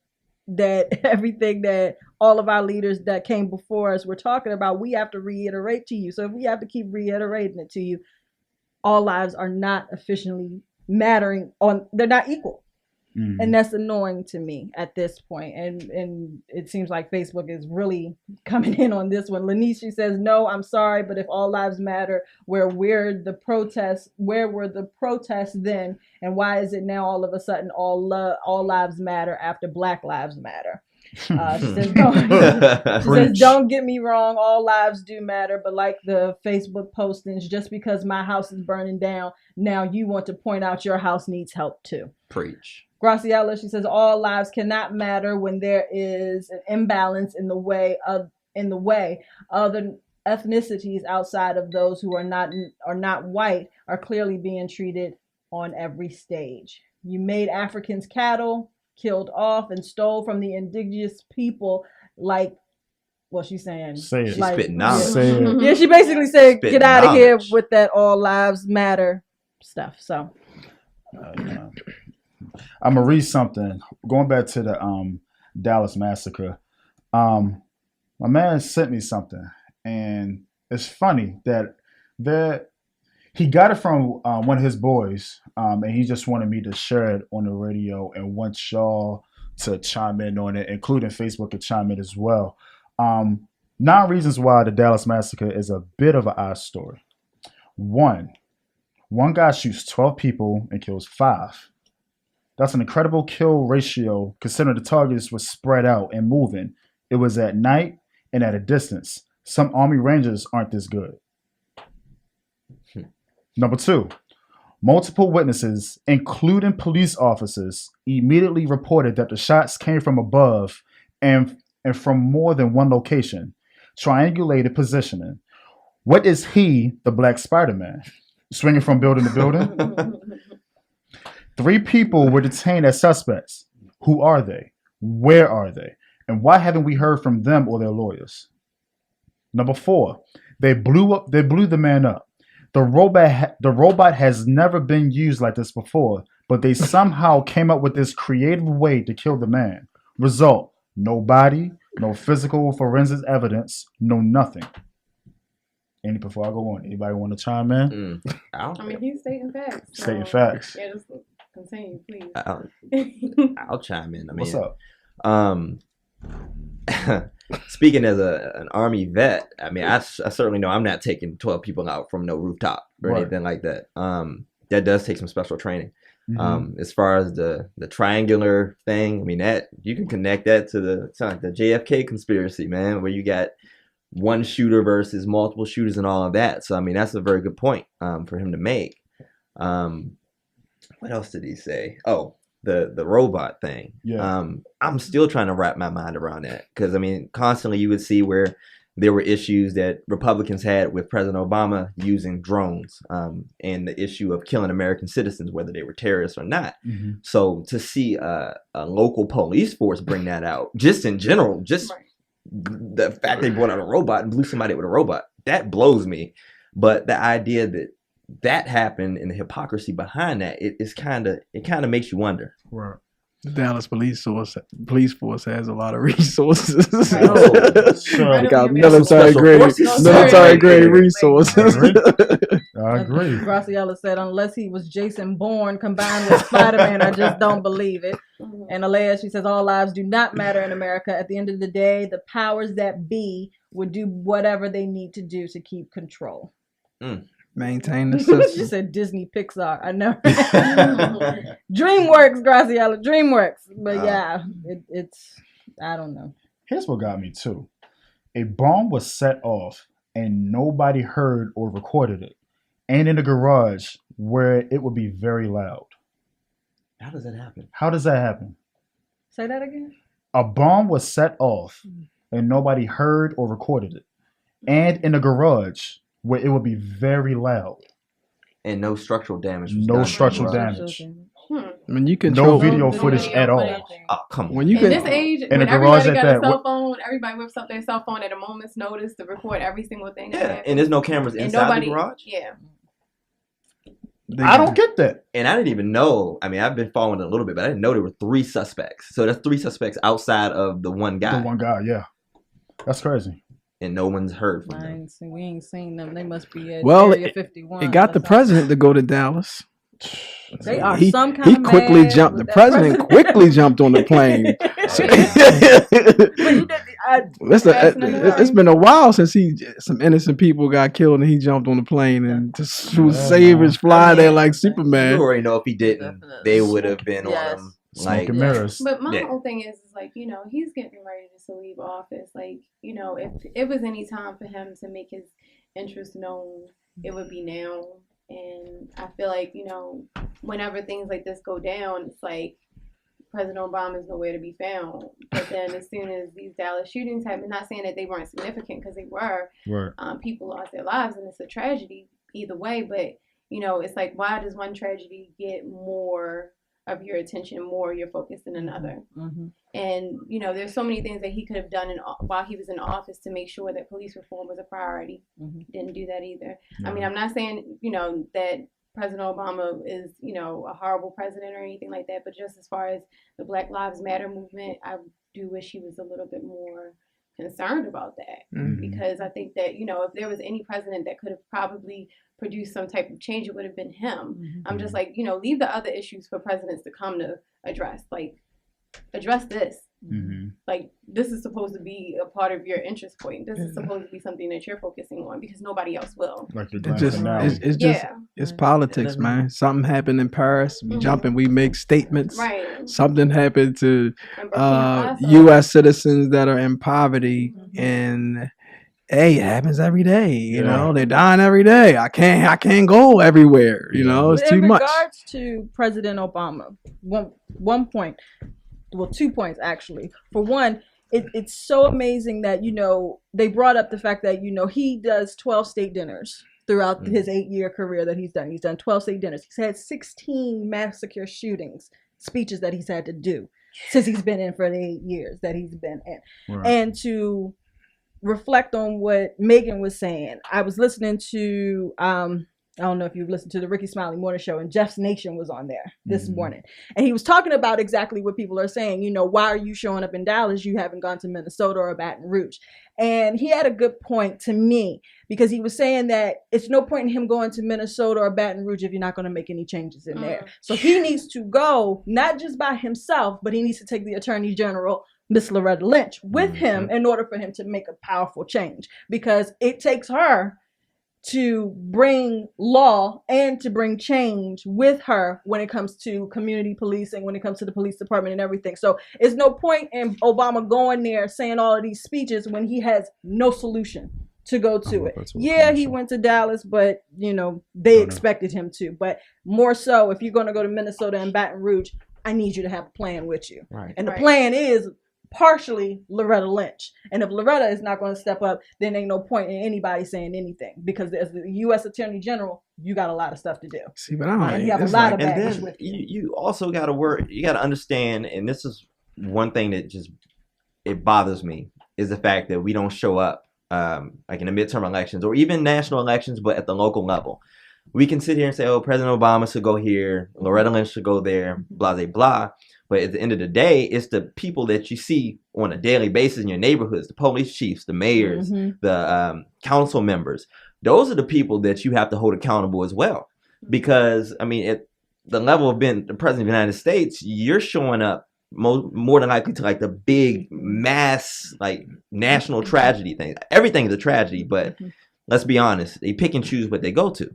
Speaker 2: that everything that all of our leaders that came before us were talking about, we have to reiterate to you. So if we have to keep reiterating it to you, all lives are not officially mattering they're not equal. And that's annoying to me at this point. And it seems like Facebook is really coming in on this one. Lanisha says, no, I'm sorry, but if all lives matter, where were the protests then? And why is it now all of a sudden all lives matter after Black Lives Matter? She says, don't get me wrong, all lives do matter, but like the Facebook postings, just because my house is burning down, now you want to point out your house needs help too.
Speaker 3: Preach.
Speaker 2: Graciela, she says, all lives cannot matter when there is an imbalance in the way other ethnicities outside of those who are not white are clearly being treated on every stage. You made Africans cattle, killed off and stole from the indigenous people, like, well, she's saying,
Speaker 1: say it.
Speaker 2: like,
Speaker 3: spitting knowledge.
Speaker 1: Say it.
Speaker 2: yeah, she basically said,
Speaker 3: Spitting
Speaker 2: get out of here
Speaker 3: knowledge.
Speaker 2: with that all lives matter stuff. So
Speaker 1: I'm gonna read something. Going back to the Dallas massacre, my man sent me something, and it's funny that he got it from one of his boys, and he just wanted me to share it on the radio and wants y'all to chime in on it, including Facebook to chime in as well. 9 reasons why the Dallas massacre is a bit of an odd story. One guy shoots 12 people and kills 5. That's an incredible kill ratio considering the targets were spread out and moving. It was at night and at a distance. Some Army Rangers aren't this good. Number 2, multiple witnesses, including police officers, immediately reported that the shots came from above and from more than one location. Triangulated positioning. What is he, the Black Spider-Man? Swinging from building to building? 3 people were detained as suspects. Who are they? Where are they? And why haven't we heard from them or their lawyers? Number 4, they blew the man up. The robot has never been used like this before, but they somehow came up with this creative way to kill the man. Result, no body, no physical forensic evidence, no nothing. Before I go on, anybody want to chime in?
Speaker 5: I mean, he's stating facts. So,
Speaker 1: Stating facts.
Speaker 5: Yeah, just continue, please.
Speaker 3: I'll chime in. I mean,
Speaker 1: What's up?
Speaker 3: Speaking as an Army vet, I mean, I certainly know I'm not taking 12 people out from no rooftop or
Speaker 1: Right.
Speaker 3: anything like that. That does take some special training.
Speaker 1: Mm-hmm.
Speaker 3: As far as the triangular thing, I mean, that you can connect that to the JFK conspiracy, man, where you got one shooter versus multiple shooters and all of that. So, I mean, that's a very good point for him to make. What else did he say? Oh, the robot thing.
Speaker 1: Yeah.
Speaker 3: I'm still trying to wrap my mind around that because I mean, constantly you would see where there were issues that Republicans had with President Obama using drones, and the issue of killing American citizens, whether they were terrorists or not.
Speaker 1: Mm-hmm.
Speaker 3: So to see a local police force bring that out, just in general, just the fact they brought out a robot and blew somebody with a robot, that blows me. But the idea that happened and the hypocrisy behind that, it kind of makes you wonder.
Speaker 1: Right.
Speaker 4: The Dallas police force has a lot of resources.
Speaker 1: Sure.
Speaker 4: They got
Speaker 3: Special
Speaker 4: military grade resources.
Speaker 1: I agree.
Speaker 2: Graciela said, unless he was Jason Bourne combined with Spider-Man, I just don't believe it. And Alea, she says, all lives do not matter in America. At the end of the day, the powers that be would do whatever they need to do to keep control.
Speaker 4: Maintain the system.
Speaker 2: She said Disney Pixar. I know. DreamWorks, Graciela, DreamWorks. But yeah, it's, I don't know.
Speaker 1: Here's what got me too. A bomb was set off and nobody heard or recorded it. And in a garage where it would be very loud.
Speaker 3: How does that happen?
Speaker 1: How does that happen?
Speaker 2: Say that again?
Speaker 1: A bomb was set off and nobody heard or recorded it. And in a garage where it would be very loud.
Speaker 3: And no structural damage was
Speaker 1: No
Speaker 3: done.
Speaker 1: structural damage.
Speaker 4: When you control
Speaker 1: No video footage at all.
Speaker 3: Oh, come on.
Speaker 4: When you
Speaker 5: In
Speaker 4: can,
Speaker 5: this age,
Speaker 1: in
Speaker 5: when
Speaker 1: a garage
Speaker 5: everybody
Speaker 1: at
Speaker 5: got a
Speaker 1: that,
Speaker 5: cell phone, everybody whips up their cell phone at a moment's notice to record every single thing.
Speaker 3: Yeah, and there's no cameras
Speaker 5: And
Speaker 3: inside the garage.
Speaker 5: Yeah.
Speaker 1: I don't get that.
Speaker 3: And I didn't even know. I mean, I've been following it a little bit, but I didn't know there were 3 suspects. So that's 3 suspects outside of the one guy.
Speaker 1: The one guy, yeah. That's crazy.
Speaker 3: And no one's heard from them.
Speaker 2: We ain't seen them. They must be at
Speaker 4: Well,
Speaker 2: Area 51.
Speaker 4: it got the president to go to Dallas.
Speaker 2: They are
Speaker 4: He
Speaker 2: some kind
Speaker 4: he
Speaker 2: of
Speaker 4: quickly
Speaker 2: mad
Speaker 4: jumped. The
Speaker 2: with that
Speaker 4: president quickly jumped on the plane. It's been a while since some innocent people got killed and he jumped on the plane and just was savage, fly there like Superman.
Speaker 3: You already know if he didn't, they would have been on him. Like,
Speaker 1: Smoking mirrors.
Speaker 5: But my whole thing is like, you know, he's getting ready to leave office. Like, you know, if it was any time for him to make his interest known, it would be now. And I feel like, you know, whenever things like this go down, it's like President Obama is nowhere to be found. But then as soon as these Dallas shootings happen, not saying that they weren't significant because they were,
Speaker 1: Right.
Speaker 5: People lost their lives and it's a tragedy either way. But, you know, it's like, why does one tragedy get more of your attention, more of your focus than another?
Speaker 2: Mm-hmm.
Speaker 5: And, you know, there's so many things that he could have done while he was in office to make sure that police reform was a priority.
Speaker 2: Mm-hmm.
Speaker 5: Didn't do that either.
Speaker 1: Mm-hmm.
Speaker 5: I mean, I'm not saying, you know, that President Obama is, you know, a horrible president or anything like that, but just as far as the Black Lives Matter movement, I do wish he was a little bit more concerned about that.
Speaker 1: Mm-hmm.
Speaker 5: Because I think that, you know, if there was any president that could have probably produced some type of change, it would have been him.
Speaker 2: Mm-hmm.
Speaker 5: I'm just like, you know, leave the other issues for presidents to come to address. Like, address this.
Speaker 1: Mm-hmm.
Speaker 5: Like, this is supposed to be a part of your interest point. This is supposed to be something that you're focusing on because nobody else will.
Speaker 1: Like the
Speaker 4: It's
Speaker 1: grand
Speaker 4: just,
Speaker 1: finale.
Speaker 4: it's just, it's politics, man. Something happened in Paris. We jump and we make statements.
Speaker 5: Right.
Speaker 4: Something happened to
Speaker 5: And Burkina Faso.
Speaker 4: U.S. citizens that are in poverty, and hey, it happens every day. You know, they're dying every day. I can't go everywhere. You know, it's too much.
Speaker 2: In regards to President Obama, one point. Well, 2 points actually. For one, it's so amazing that, you know, they brought up the fact that, you know, he does 12 state dinners throughout his 8-year career that he's done. He's done 12 state dinners. He's had 16 massacre shootings, speeches that he's had to do since he's been in for the 8 years that he's been in.
Speaker 1: Right.
Speaker 2: And to reflect on what Megan was saying, I was listening to I don't know if you've listened to the Ricky Smiley Morning Show, and Jeff's Nation was on there this morning. And he was talking about exactly what people are saying. You know, why are you showing up in Dallas? You haven't gone to Minnesota or Baton Rouge. And he had a good point to me, because he was saying that it's no point in him going to Minnesota or Baton Rouge if you're not going to make any changes in there. So he needs to go, not just by himself, but he needs to take the Attorney General, Miss Loretta Lynch, with him in order for him to make a powerful change, because it takes her to bring law and to bring change with her when it comes to community policing, when it comes to the police department and everything. So it's no point in Obama going there saying all of these speeches when he has no solution to go to it. Yeah, he went to Dallas, but, you know, they expected him to. But more so, if you're going to go to Minnesota and Baton Rouge, I need you to have a plan with you.
Speaker 3: Right.
Speaker 2: And the plan is partially Loretta Lynch. And if Loretta is not going to step up, then ain't no point in anybody saying anything, because as the U.S. Attorney General, you got a lot of stuff to do.
Speaker 4: See, but I don't.
Speaker 2: And you have a lot of
Speaker 3: And
Speaker 2: baggage
Speaker 3: then
Speaker 2: with you.
Speaker 3: you also got to work. You got to understand, and this is one thing that just it bothers me, is the fact that we don't show up like in the midterm elections or even national elections, but at the local level. We can sit here and say, oh, President Obama should go here, Loretta Lynch should go there, blah, blah, blah. But at the end of the day, it's the people that you see on a daily basis in your neighborhoods, the police chiefs, the mayors, the council members. Those are the people that you have to hold accountable as well. Because, I mean, at the level of being the president of the United States, you're showing up more than likely to like the big mass, like national tragedy thing. Everything is a tragedy, but let's be honest, they pick and choose what they go to.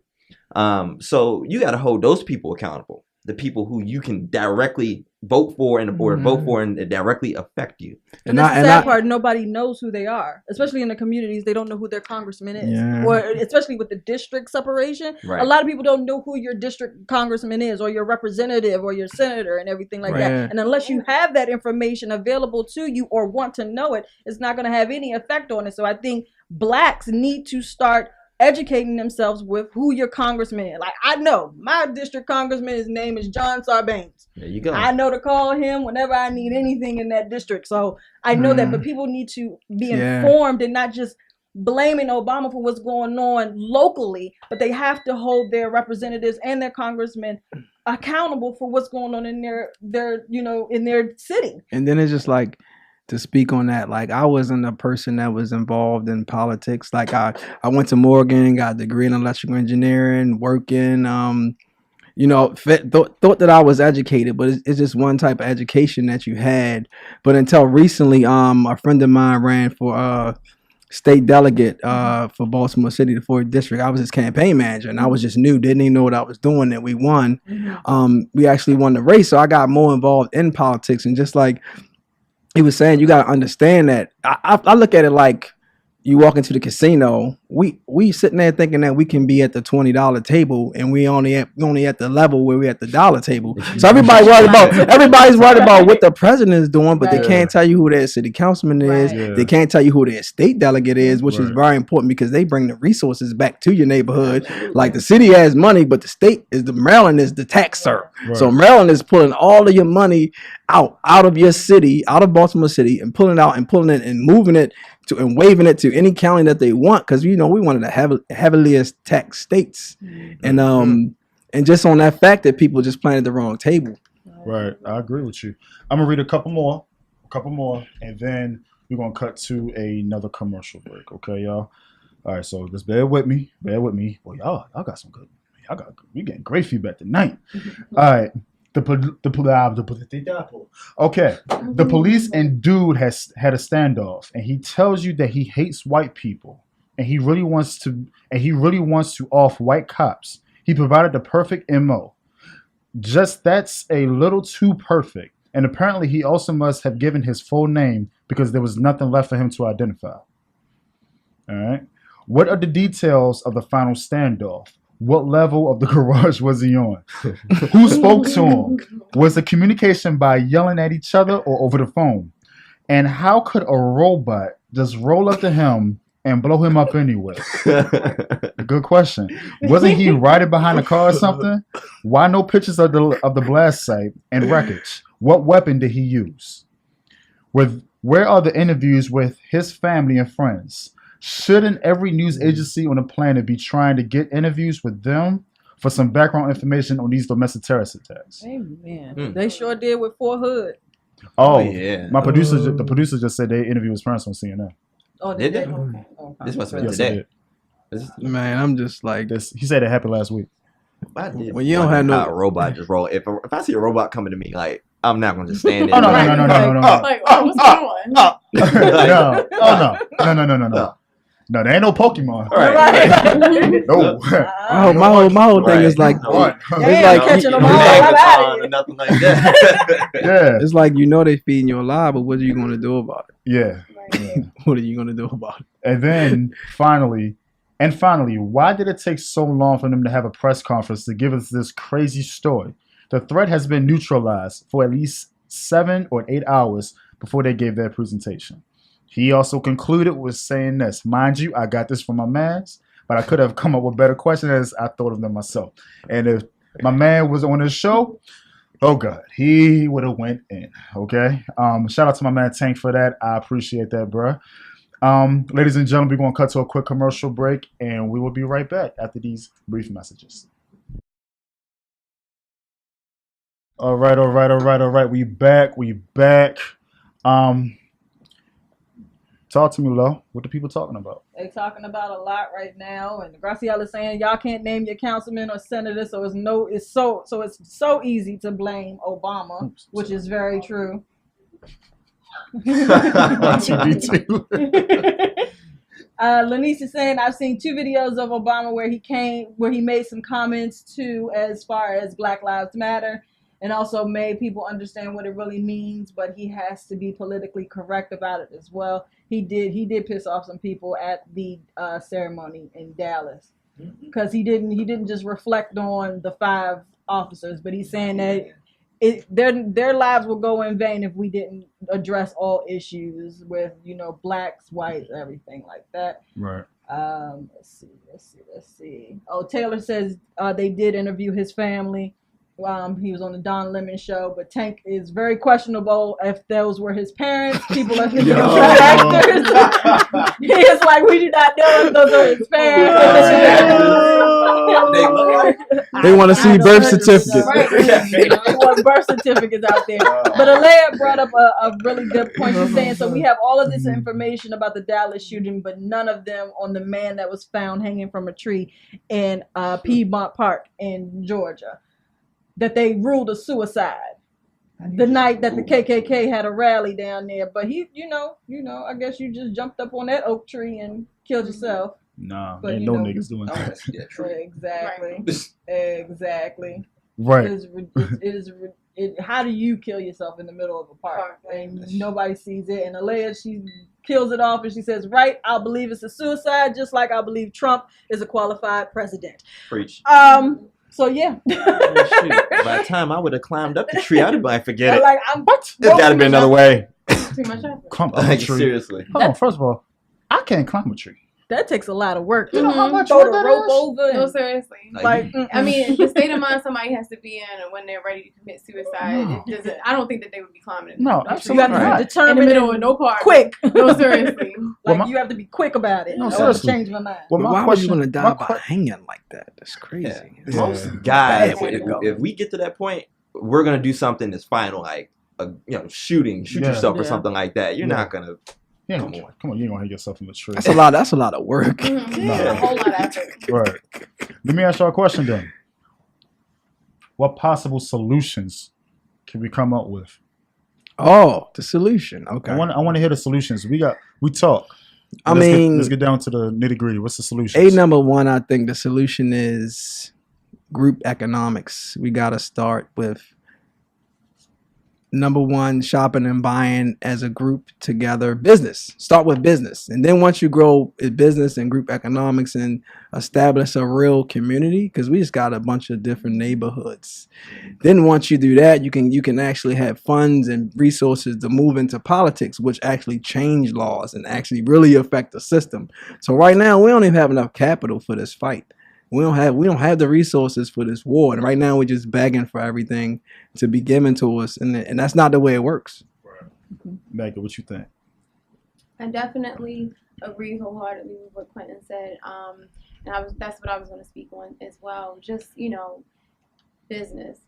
Speaker 3: So you got to hold those people accountable, the people who you can directly vote for and or vote for and directly affect you.
Speaker 2: And that's the sad part. Nobody knows who they are, especially in the communities. They don't know who their congressman is, or especially with the district separation. Right. A lot of people don't know who your district congressman is, or your representative, or your senator, and everything like that. And unless you have that information available to you or want to know it, it's not going to have any effect on it. So I think blacks need to start educating themselves with who your congressman is. Like, I know my district congressman, his name is John Sarbanes.
Speaker 3: There you go.
Speaker 2: I know to call him whenever I need anything in that district. So I know that, but people need to be informed and not just blaming Obama for what's going on locally, but they have to hold their representatives and their congressmen accountable for what's going on in their in their city.
Speaker 4: And then it's just like, to speak on that, like I wasn't a person that was involved in politics. Like I went to Morgan, got a degree in electrical engineering, working, thought that I was educated, but it's just one type of education that you had. But until recently, a friend of mine ran for state delegate for Baltimore City, the 4th district. I was his campaign manager, and I was just new, didn't even know what I was doing, and we won. We actually won the race, so I got more involved in politics. And just like he was saying, you got to understand that. I look at it like you walk into the casino. We sitting there thinking that we can be at the $20 table, and we only at the level where we at the dollar table. So everybody's worried about what the president is doing, but they can't tell you who their city councilman is. They can't tell you who their state delegate is, which is very important because they bring the resources back to your neighborhood. Like the city has money, but the state Maryland is the taxer. So Maryland is pulling all of your money out of your city, out of Baltimore City, and pulling it and moving it and waving it to any county that they want, because we one of the heaviest tax states, and just on that fact that people just planted the wrong table.
Speaker 1: Right, I agree with you. I'm gonna read a couple more, and then we're gonna cut to another commercial break. Okay, y'all. All right, so just bear with me. Well, y'all got some good. We getting great feedback tonight. All right. Okay, the police and dude has had a standoff, and he tells you that he hates white people, and he really wants to off white cops. He provided the perfect MO. Just that's a little too perfect, and apparently he also must have given his full name because there was nothing left for him to identify. All right, what are the details of the final standoff? What level of the garage was he on? Who spoke to him? Was the communication by yelling at each other or over the phone? And how could a robot just roll up to him and blow him up anyway? Good question. Wasn't he riding behind a car or something? Why no pictures of the blast site and wreckage? What weapon did he use? Where are the interviews with his family and friends? Shouldn't every news agency on the planet be trying to get interviews with them for some background information on these domestic terrorist attacks?
Speaker 2: Amen. They sure did with Fort Hood.
Speaker 1: Oh yeah. The producer just said they interviewed his parents on CNN.
Speaker 2: Oh, did they?
Speaker 3: Okay. This must have been today.
Speaker 4: Man, I'm just like
Speaker 1: this. He said it happened last week.
Speaker 3: When you don't have no robot just roll. If I see a robot coming to me, like I'm not gonna just stand there.
Speaker 1: No.
Speaker 2: Like, oh, what's going on?
Speaker 1: No. No, there ain't no Pokemon.
Speaker 2: Right.
Speaker 1: No.
Speaker 4: My whole thing is like,
Speaker 1: what?
Speaker 4: It's like
Speaker 2: catching them all. I'm out of here.
Speaker 3: Nothing like that.
Speaker 1: Yeah.
Speaker 4: It's like they feeding you alive, but what are you gonna do about it?
Speaker 1: Yeah.
Speaker 4: What are you gonna do about it?
Speaker 1: And then finally, why did it take so long for them to have a press conference to give us this crazy story? The threat has been neutralized for at least 7 or 8 hours before they gave their presentation. He also concluded with saying this, mind you, I got this from my mans, but I could have come up with better questions as I thought of them myself. And if my man was on the show, oh God, he would have went in. Okay. Shout out to my man Tank for that. I appreciate that, bro. Ladies and gentlemen, we're going to cut to a quick commercial break, and we will be right back after these brief messages. All right. We back. Talk to me, Lo. What the people talking about?
Speaker 2: They talking about a lot right now, and Graciela is saying y'all can't name your councilman or senator, so it's so easy to blame Obama, which is very true. Lanice is saying I've seen 2 videos of Obama where he made some comments too, as far as Black Lives Matter, and also made people understand what it really means, but he has to be politically correct about it as well. He did piss off some people at the ceremony in Dallas, because he didn't just reflect on the 5 officers, but he's saying that their lives will go in vain if we didn't address all issues with, blacks, whites, everything like that.
Speaker 1: Right.
Speaker 2: Let's see. Oh, Taylor says they did interview his family. He was on the Don Lemon show, but Tank is very questionable if those were his parents. People are thinking actors. He is like, we do not know if those are his parents.
Speaker 4: They want to see birth certificates.
Speaker 2: Right. They want birth certificates out there. But Alea brought up a really good point. She's saying, so we have all of this information about the Dallas shooting, but none of them on the man that was found hanging from a tree in Piedmont Park in Georgia, that they ruled a suicide the night that the KKK had a rally down there. But he, I guess you just jumped up on that oak tree and killed yourself.
Speaker 1: Nah,
Speaker 2: but,
Speaker 1: ain't no niggas doing that.
Speaker 2: Exactly.
Speaker 1: Right.
Speaker 2: How do you kill yourself in the middle of a park and nobody sees it? And Alea, she kills it off and she says, right, I'll believe it's a suicide, just like I believe Trump is a qualified president.
Speaker 3: Preach.
Speaker 2: So yeah.
Speaker 3: By the time I would have climbed up the tree, I'd have been like, forget it.
Speaker 2: Like,
Speaker 3: There's got to be another way.
Speaker 5: Too much effort.
Speaker 1: Climb up a tree.
Speaker 3: Seriously.
Speaker 1: Hold on, first of all, I can't climb a tree.
Speaker 2: That takes a lot of work.
Speaker 1: You know how much
Speaker 2: throw
Speaker 1: work
Speaker 2: the
Speaker 1: that
Speaker 2: rope
Speaker 1: is?
Speaker 2: over.
Speaker 5: No, seriously. I mean, the state of mind somebody has to be in when they're ready to commit suicide.
Speaker 1: No.
Speaker 5: It doesn't. I don't think that they would be climbing.
Speaker 1: No,
Speaker 2: You
Speaker 1: absolutely
Speaker 2: have to
Speaker 1: not.
Speaker 2: be determined
Speaker 5: in the middle of no park.
Speaker 2: quick.
Speaker 5: No, seriously.
Speaker 2: You have to be quick about it.
Speaker 1: No,
Speaker 2: or
Speaker 1: seriously.
Speaker 2: change my mind.
Speaker 1: Well,
Speaker 4: But why would you want to die by hanging like that? That's crazy.
Speaker 1: Yeah.
Speaker 3: Most guys,
Speaker 4: Bad way to go.
Speaker 3: if we get to that point, we're gonna do something that's final, like shoot yourself or something like that. You're not gonna.
Speaker 1: Yeah,
Speaker 3: Come on.
Speaker 1: you ain't gonna hang yourself from a tree.
Speaker 4: That's a lot of work.
Speaker 5: Yeah, a whole lot of effort.
Speaker 1: Right. Let me ask y'all a question then. What possible solutions can we come up with?
Speaker 4: Oh, the solution. Okay.
Speaker 1: I want to hear the solutions. We talk. Let's get down to the nitty gritty. What's the solution?
Speaker 4: Number one, I think the solution is group economics. We got to start with number one, shopping and buying as a group together. Business. Start with business. And then once you grow in business and group economics and establish a real community, because we just got a bunch of different neighborhoods. Then once you do that, you can actually have funds and resources to move into politics, which actually change laws and actually really affect the system. So right now, we don't even have enough capital for this fight. We don't have the resources for this war, and right now we're just begging for everything to be given to us, and that's not the way it works.
Speaker 1: Maggie, what you think?
Speaker 5: I definitely agree wholeheartedly with what Quentin said, and that's what I was going to speak on as well. Just business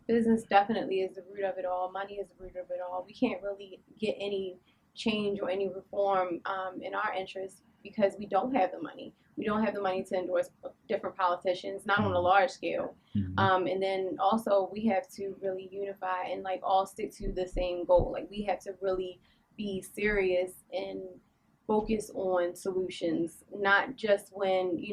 Speaker 5: definitely is the root of it all. Money is the root of it all. We can't really get any change or any reform in our interests because we don't have the money. We don't have the money to endorse different politicians, not on a large scale.
Speaker 1: Mm-hmm.
Speaker 5: And then also we have to really unify and all stick to the same goal. Like we have to really be serious and focus on solutions, not just when,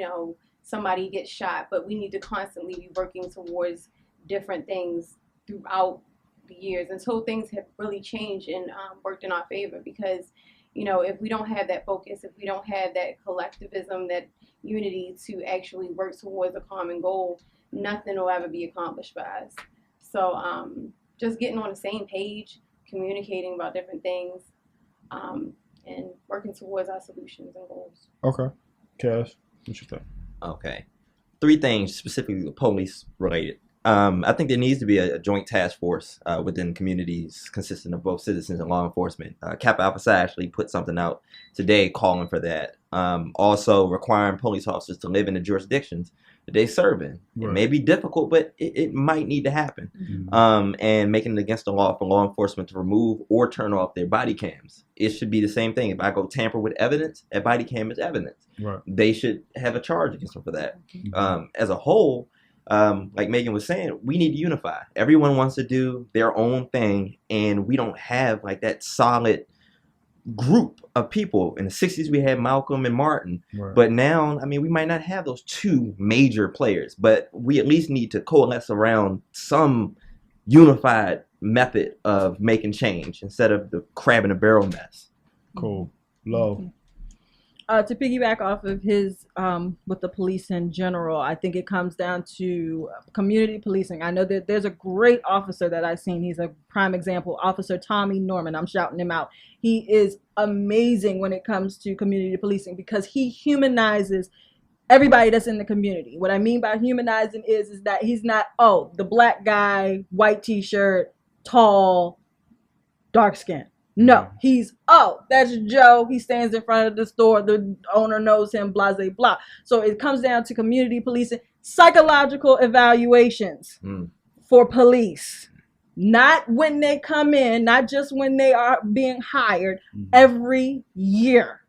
Speaker 5: somebody gets shot, but we need to constantly be working towards different things throughout the years until things have really changed and worked in our favor. Because if we don't have that focus, if we don't have that collectivism, that unity to actually work towards a common goal, nothing will ever be accomplished by us. So just getting on the same page, communicating about different things, and working towards our solutions and goals.
Speaker 1: Okay. Cash, what you think?
Speaker 3: Okay. 3 things specifically police related. I think there needs to be a joint task force within communities consisting of both citizens and law enforcement. Kappa Alpha Psi actually put something out today calling for that. Also requiring police officers to live in the jurisdictions that they serve in. Right. It may be difficult, but it might need to happen. Mm-hmm. And making it against the law for law enforcement to remove or turn off their body cams. It should be the same thing. If I go tamper with evidence, a body cam is evidence. Right. They should have a charge against them for that. Mm-hmm. As a whole, like Megan was saying, we need to unify. Everyone wants to do their own thing, and we don't have like that solid group of people. In the 60s, we had Malcolm and Martin, right. But now, I mean, we might not have those 2 major players, but we at least need to coalesce around some unified method of making change instead of the crab in a barrel mess.
Speaker 1: Cool. Low.
Speaker 2: To piggyback off of his with the police in general, I think it comes down to community policing. I know that there's a great officer that I've seen. He's a prime example, Officer Tommy Norman. I'm shouting him out. He is amazing when it comes to community policing because he humanizes everybody that's in the community. What I mean by humanizing is that he's not, the black guy, white t-shirt, tall, dark skin. No, he's, that's Joe. He stands in front of the store. The owner knows him, blah, blah, blah. So it comes down to community policing, psychological evaluations for police. Not when they come in, not just when they are being hired, every year.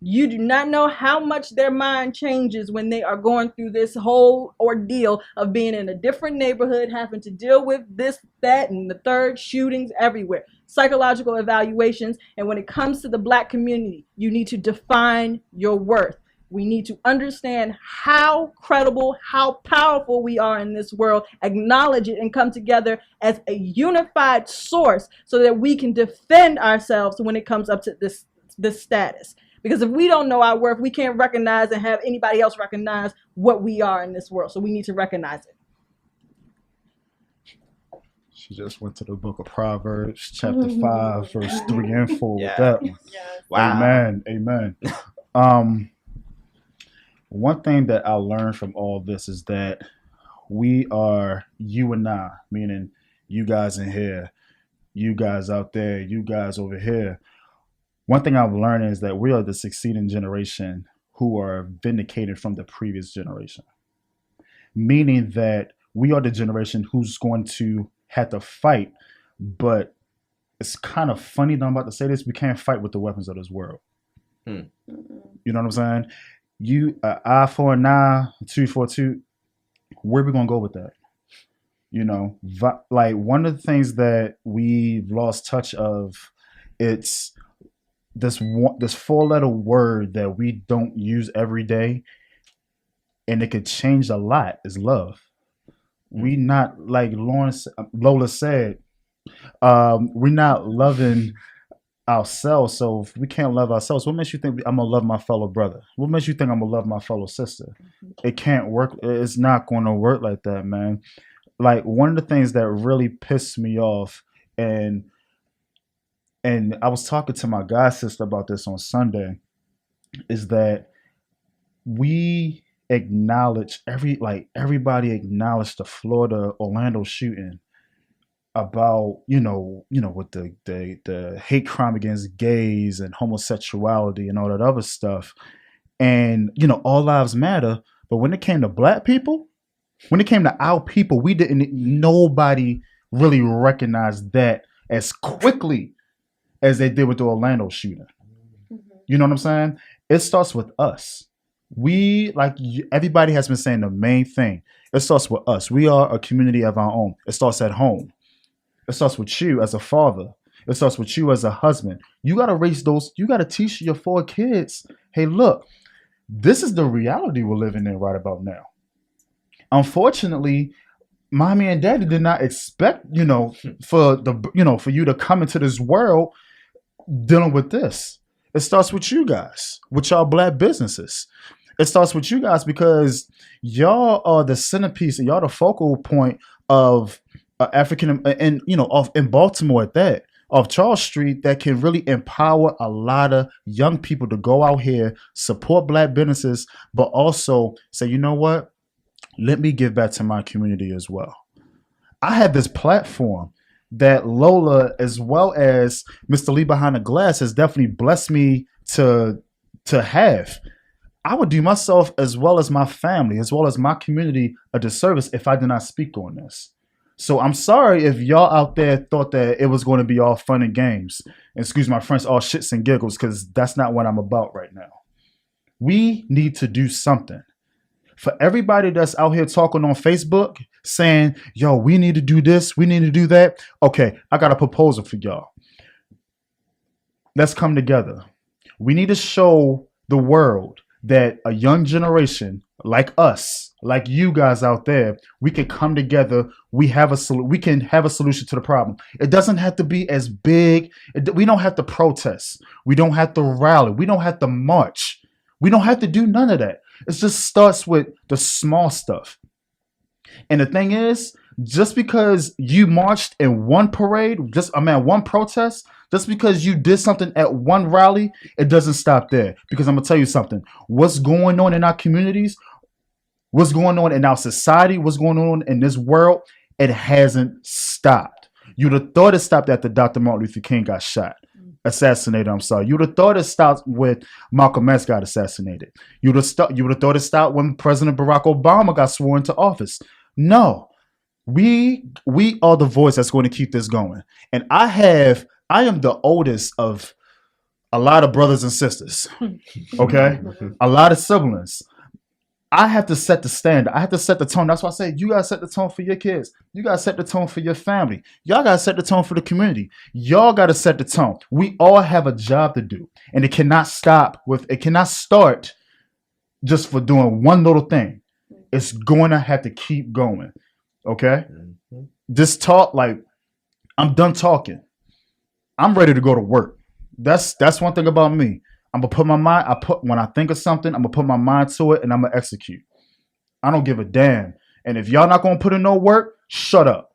Speaker 2: You do not know how much their mind changes when they are going through this whole ordeal of being in a different neighborhood, having to deal with this, that, and the third, shootings everywhere. Psychological evaluations. And when it comes to the black community, you need to define your worth. We need to understand how credible, how powerful we are in this world, acknowledge it, and come together as a unified source so that we can defend ourselves when it comes up to this status. Because if we don't know our worth, we can't recognize and have anybody else recognize what we are in this world. So we need to recognize it.
Speaker 1: She just went to the book of Proverbs, chapter 5, verse 3 and 4 with that one.
Speaker 5: Yes.
Speaker 1: Wow. Amen. One thing that I learned from all this is that we are, you and I, meaning you guys in here, you guys out there, you guys over here. One thing I've learned is that we are the succeeding generation who are vindicated from the previous generation. Meaning that we are the generation who's going to have to fight, but it's kind of funny that I'm about to say this, we can't fight with the weapons of this world. You know what I'm saying? You, eye for an eye, 2 for 2, where are we going to go with that? You know, like one of the things that we've lost touch of, it's this 4-letter word that we don't use every day, and it could change a lot, is love. We not, like Lola said, we're not loving ourselves. So if we can't love ourselves, what makes you think I'm gonna love my fellow brother? What makes you think I'm gonna love my fellow sister? It can't work. It's not going to work like that, man. Like one of the things that really pissed me off, and I was talking to my god sister about this on Sunday, is that we acknowledge everybody acknowledged the Florida Orlando shooting about with the hate crime against gays and homosexuality and all that other stuff, and all lives matter. But when it came to black people, when it came to our people, nobody really recognized that as quickly as they did with the Orlando shooting. You know what I'm saying? It starts with us. We, like everybody has been saying, the main thing, it starts with us. We are a community of our own. It starts at home. It starts with you as a father. It starts with you as a husband. You got to raise you got to teach your 4 kids, hey, look, this is the reality we're living in right about now. Unfortunately, mommy and daddy did not expect, for you to come into this world dealing with this. It starts with you guys, with y'all black businesses. It starts with you guys because y'all are the centerpiece and y'all the focal point of African and off in Baltimore at that, off Charles Street, that can really empower a lot of young people to go out here, support Black businesses, but also say, you know what? Let me give back to my community as well. I have this platform that Lola, as well as Mr. Lee behind the glass, has definitely blessed me to have. I would do myself as well as my family, as well as my community, a disservice if I did not speak on this. So I'm sorry if y'all out there thought that it was going to be all fun and games. Excuse my French, all shits and giggles, because that's not what I'm about right now. We need to do something. For everybody that's out here talking on Facebook saying, yo, we need to do this, we need to do that. Okay, I got a proposal for y'all. Let's come together. We need to show the world that a young generation like us, like you guys out there, we can come together. We can have a solution to the problem. It doesn't have to be as big. We don't have to protest. We don't have to rally. We don't have to march. We don't have to do none of that. It just starts with the small stuff. And the thing is, just because you marched in one parade, one protest, just because you did something at one rally, it doesn't stop there. Because I'm going to tell you something. What's going on in our communities, what's going on in our society, what's going on in this world, it hasn't stopped. You'd have thought it stopped after Dr. Martin Luther King got assassinated. I'm sorry. You'd have thought it stopped when Malcolm X got assassinated. You would have thought it stopped when President Barack Obama got sworn into office. No. We are the voice that's going to keep this going. And I am the oldest of a lot of brothers and sisters. Okay? A lot of siblings. I have to set the standard. I have to set the tone. That's why I say you gotta set the tone for your kids. You gotta set the tone for your family. Y'all gotta set the tone for the community. Y'all gotta set the tone. We all have a job to do. And it cannot start just for doing one little thing. It's going to have to keep going. Okay? This talk, I'm done talking. I'm ready to go to work. That's one thing about me. I'm gonna put my mind. When I think of something, I'm gonna put my mind to it and I'm gonna execute. I don't give a damn. And if y'all not gonna put in no work, shut up.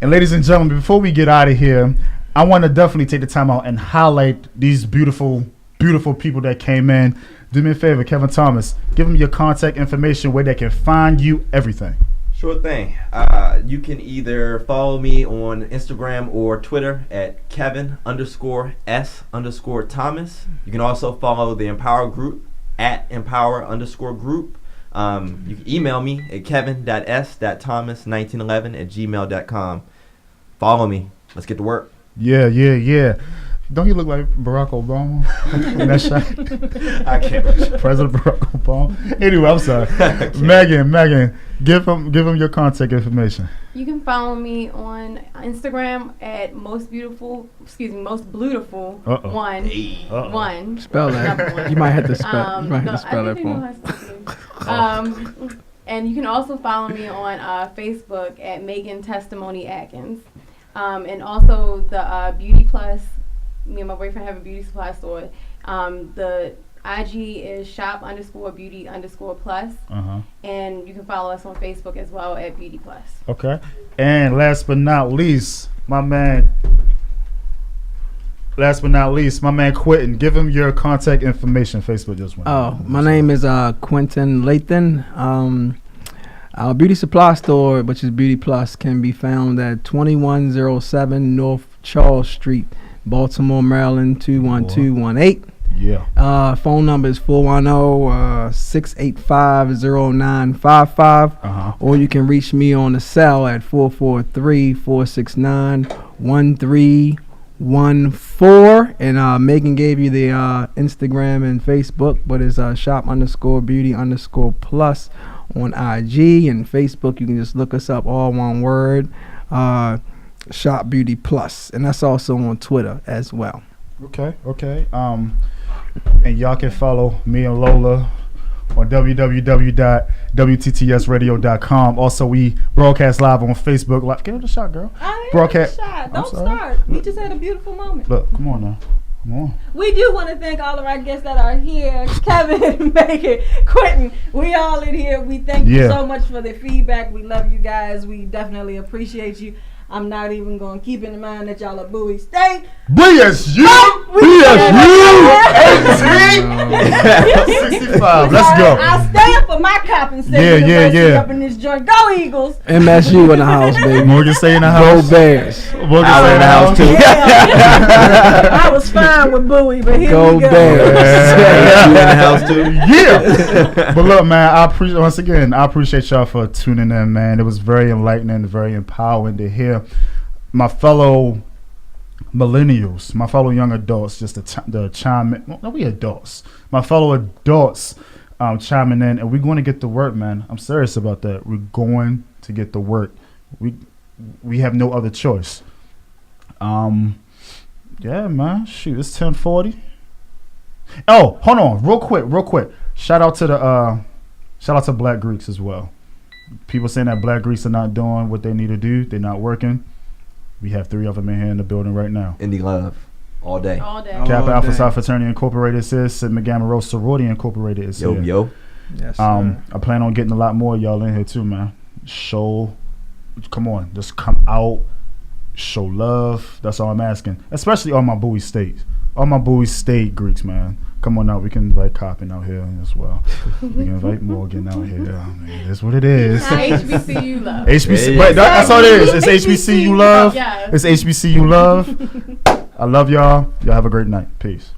Speaker 1: And ladies and gentlemen, before we get out of here, I want to definitely take the time out and highlight these beautiful, beautiful people that came in. Do me a favor, Kevin Thomas. Give them your contact information where they can find you. Everything.
Speaker 3: Sure thing. You can either follow me on Instagram or Twitter at Kevin_S_Thomas. You can also follow the Empower Group at Empower_Group. You can email me at kevin.s.thomas1911@gmail.com. Follow me. Let's get to work.
Speaker 1: Yeah. Don't you look like Barack Obama in that shot?
Speaker 3: I can't.
Speaker 1: President Barack Obama. Anyway, I'm sorry. Megan, give him your contact information.
Speaker 5: You can follow me on Instagram at most beautiful one.
Speaker 4: Spell that.
Speaker 5: One.
Speaker 4: You might have to spell. that for
Speaker 5: him. And you can also follow me on Facebook at Megan Testimony Atkins. And also the Beauty Plus. Me and my boyfriend have a beauty supply store. The IG is shop_beauty_plus. And you can follow us on Facebook as well at Beauty Plus.
Speaker 1: Okay. And last but not least, my man Quentin. Give him your contact information. Facebook just went.
Speaker 4: My name is Quentin Lathan. Our beauty supply store, which is Beauty Plus, can be found at 2107 North Charles Street, Baltimore, Maryland 21218.
Speaker 1: Yeah.
Speaker 4: Phone number is 410-685-0955. Or you can reach me on the cell at 443-469-1314. And Megan gave you the Instagram and Facebook, but it's shop_beauty_plus on IG and Facebook. You can just look us up, all one word, Shop Beauty Plus, and that's also on Twitter as well.
Speaker 1: Okay. And y'all can follow me and Lola on www.wttsradio.com. Also, we broadcast live on Facebook Live. Give it a shot, girl.
Speaker 2: I ain't broadcast. Don't start. We just had a beautiful moment.
Speaker 1: Look, come on now.
Speaker 2: We do want to thank all of our guests that are here. Kevin, Megan, Quentin, we all in here. We thank you so much for the feedback. We love you guys. We definitely appreciate you. I'm not even going to keep in mind that y'all are Bowie State.
Speaker 1: BSU! BSU! 65. Let's go.
Speaker 2: I'll stay up for my Coppin State University up in this joint. Go Eagles!
Speaker 4: MSU in the house, baby.
Speaker 1: Morgan State in the house.
Speaker 4: Go Bears.
Speaker 1: Morgan State in the house, too.
Speaker 2: Yeah. I was fine with Bowie, but here we go.
Speaker 3: In the house too.
Speaker 1: Yeah. But look, man, I appreciate y'all for tuning in, man. It was very enlightening, very empowering to hear my fellow millennials, my fellow young adults, just to chime in. No, we adults. My fellow adults chiming in, and we're going to get to work, man. I'm serious about that. We're going to get to work. We have no other choice. Yeah, man. Shoot, it's 10:40. Oh, hold on, real quick. Shout out to Black Greeks as well. People saying that Black Greeks are not doing what they need to do. They're not working. We have 3 of them in here in the building right now.
Speaker 3: Indie love. All day.
Speaker 1: Kappa Alpha Psi Fraternity Incorporated is here. Sigma Gamma Rho Sorority Incorporated is here.
Speaker 3: Yo.
Speaker 4: Yes,
Speaker 1: I plan on getting a lot more of y'all in here too, man. Come on, just come out, show love. That's all I'm asking. Especially all my Bowie State Greeks, man. Come on out. We can invite Coppin out here as well. We can invite Morgan out here. I mean, that's what it is.
Speaker 5: HBCU love.
Speaker 1: HBC, but that's all it is. It's HBCU love.
Speaker 5: Yes.
Speaker 1: It's HBCU love. I love y'all. Y'all have a great night. Peace.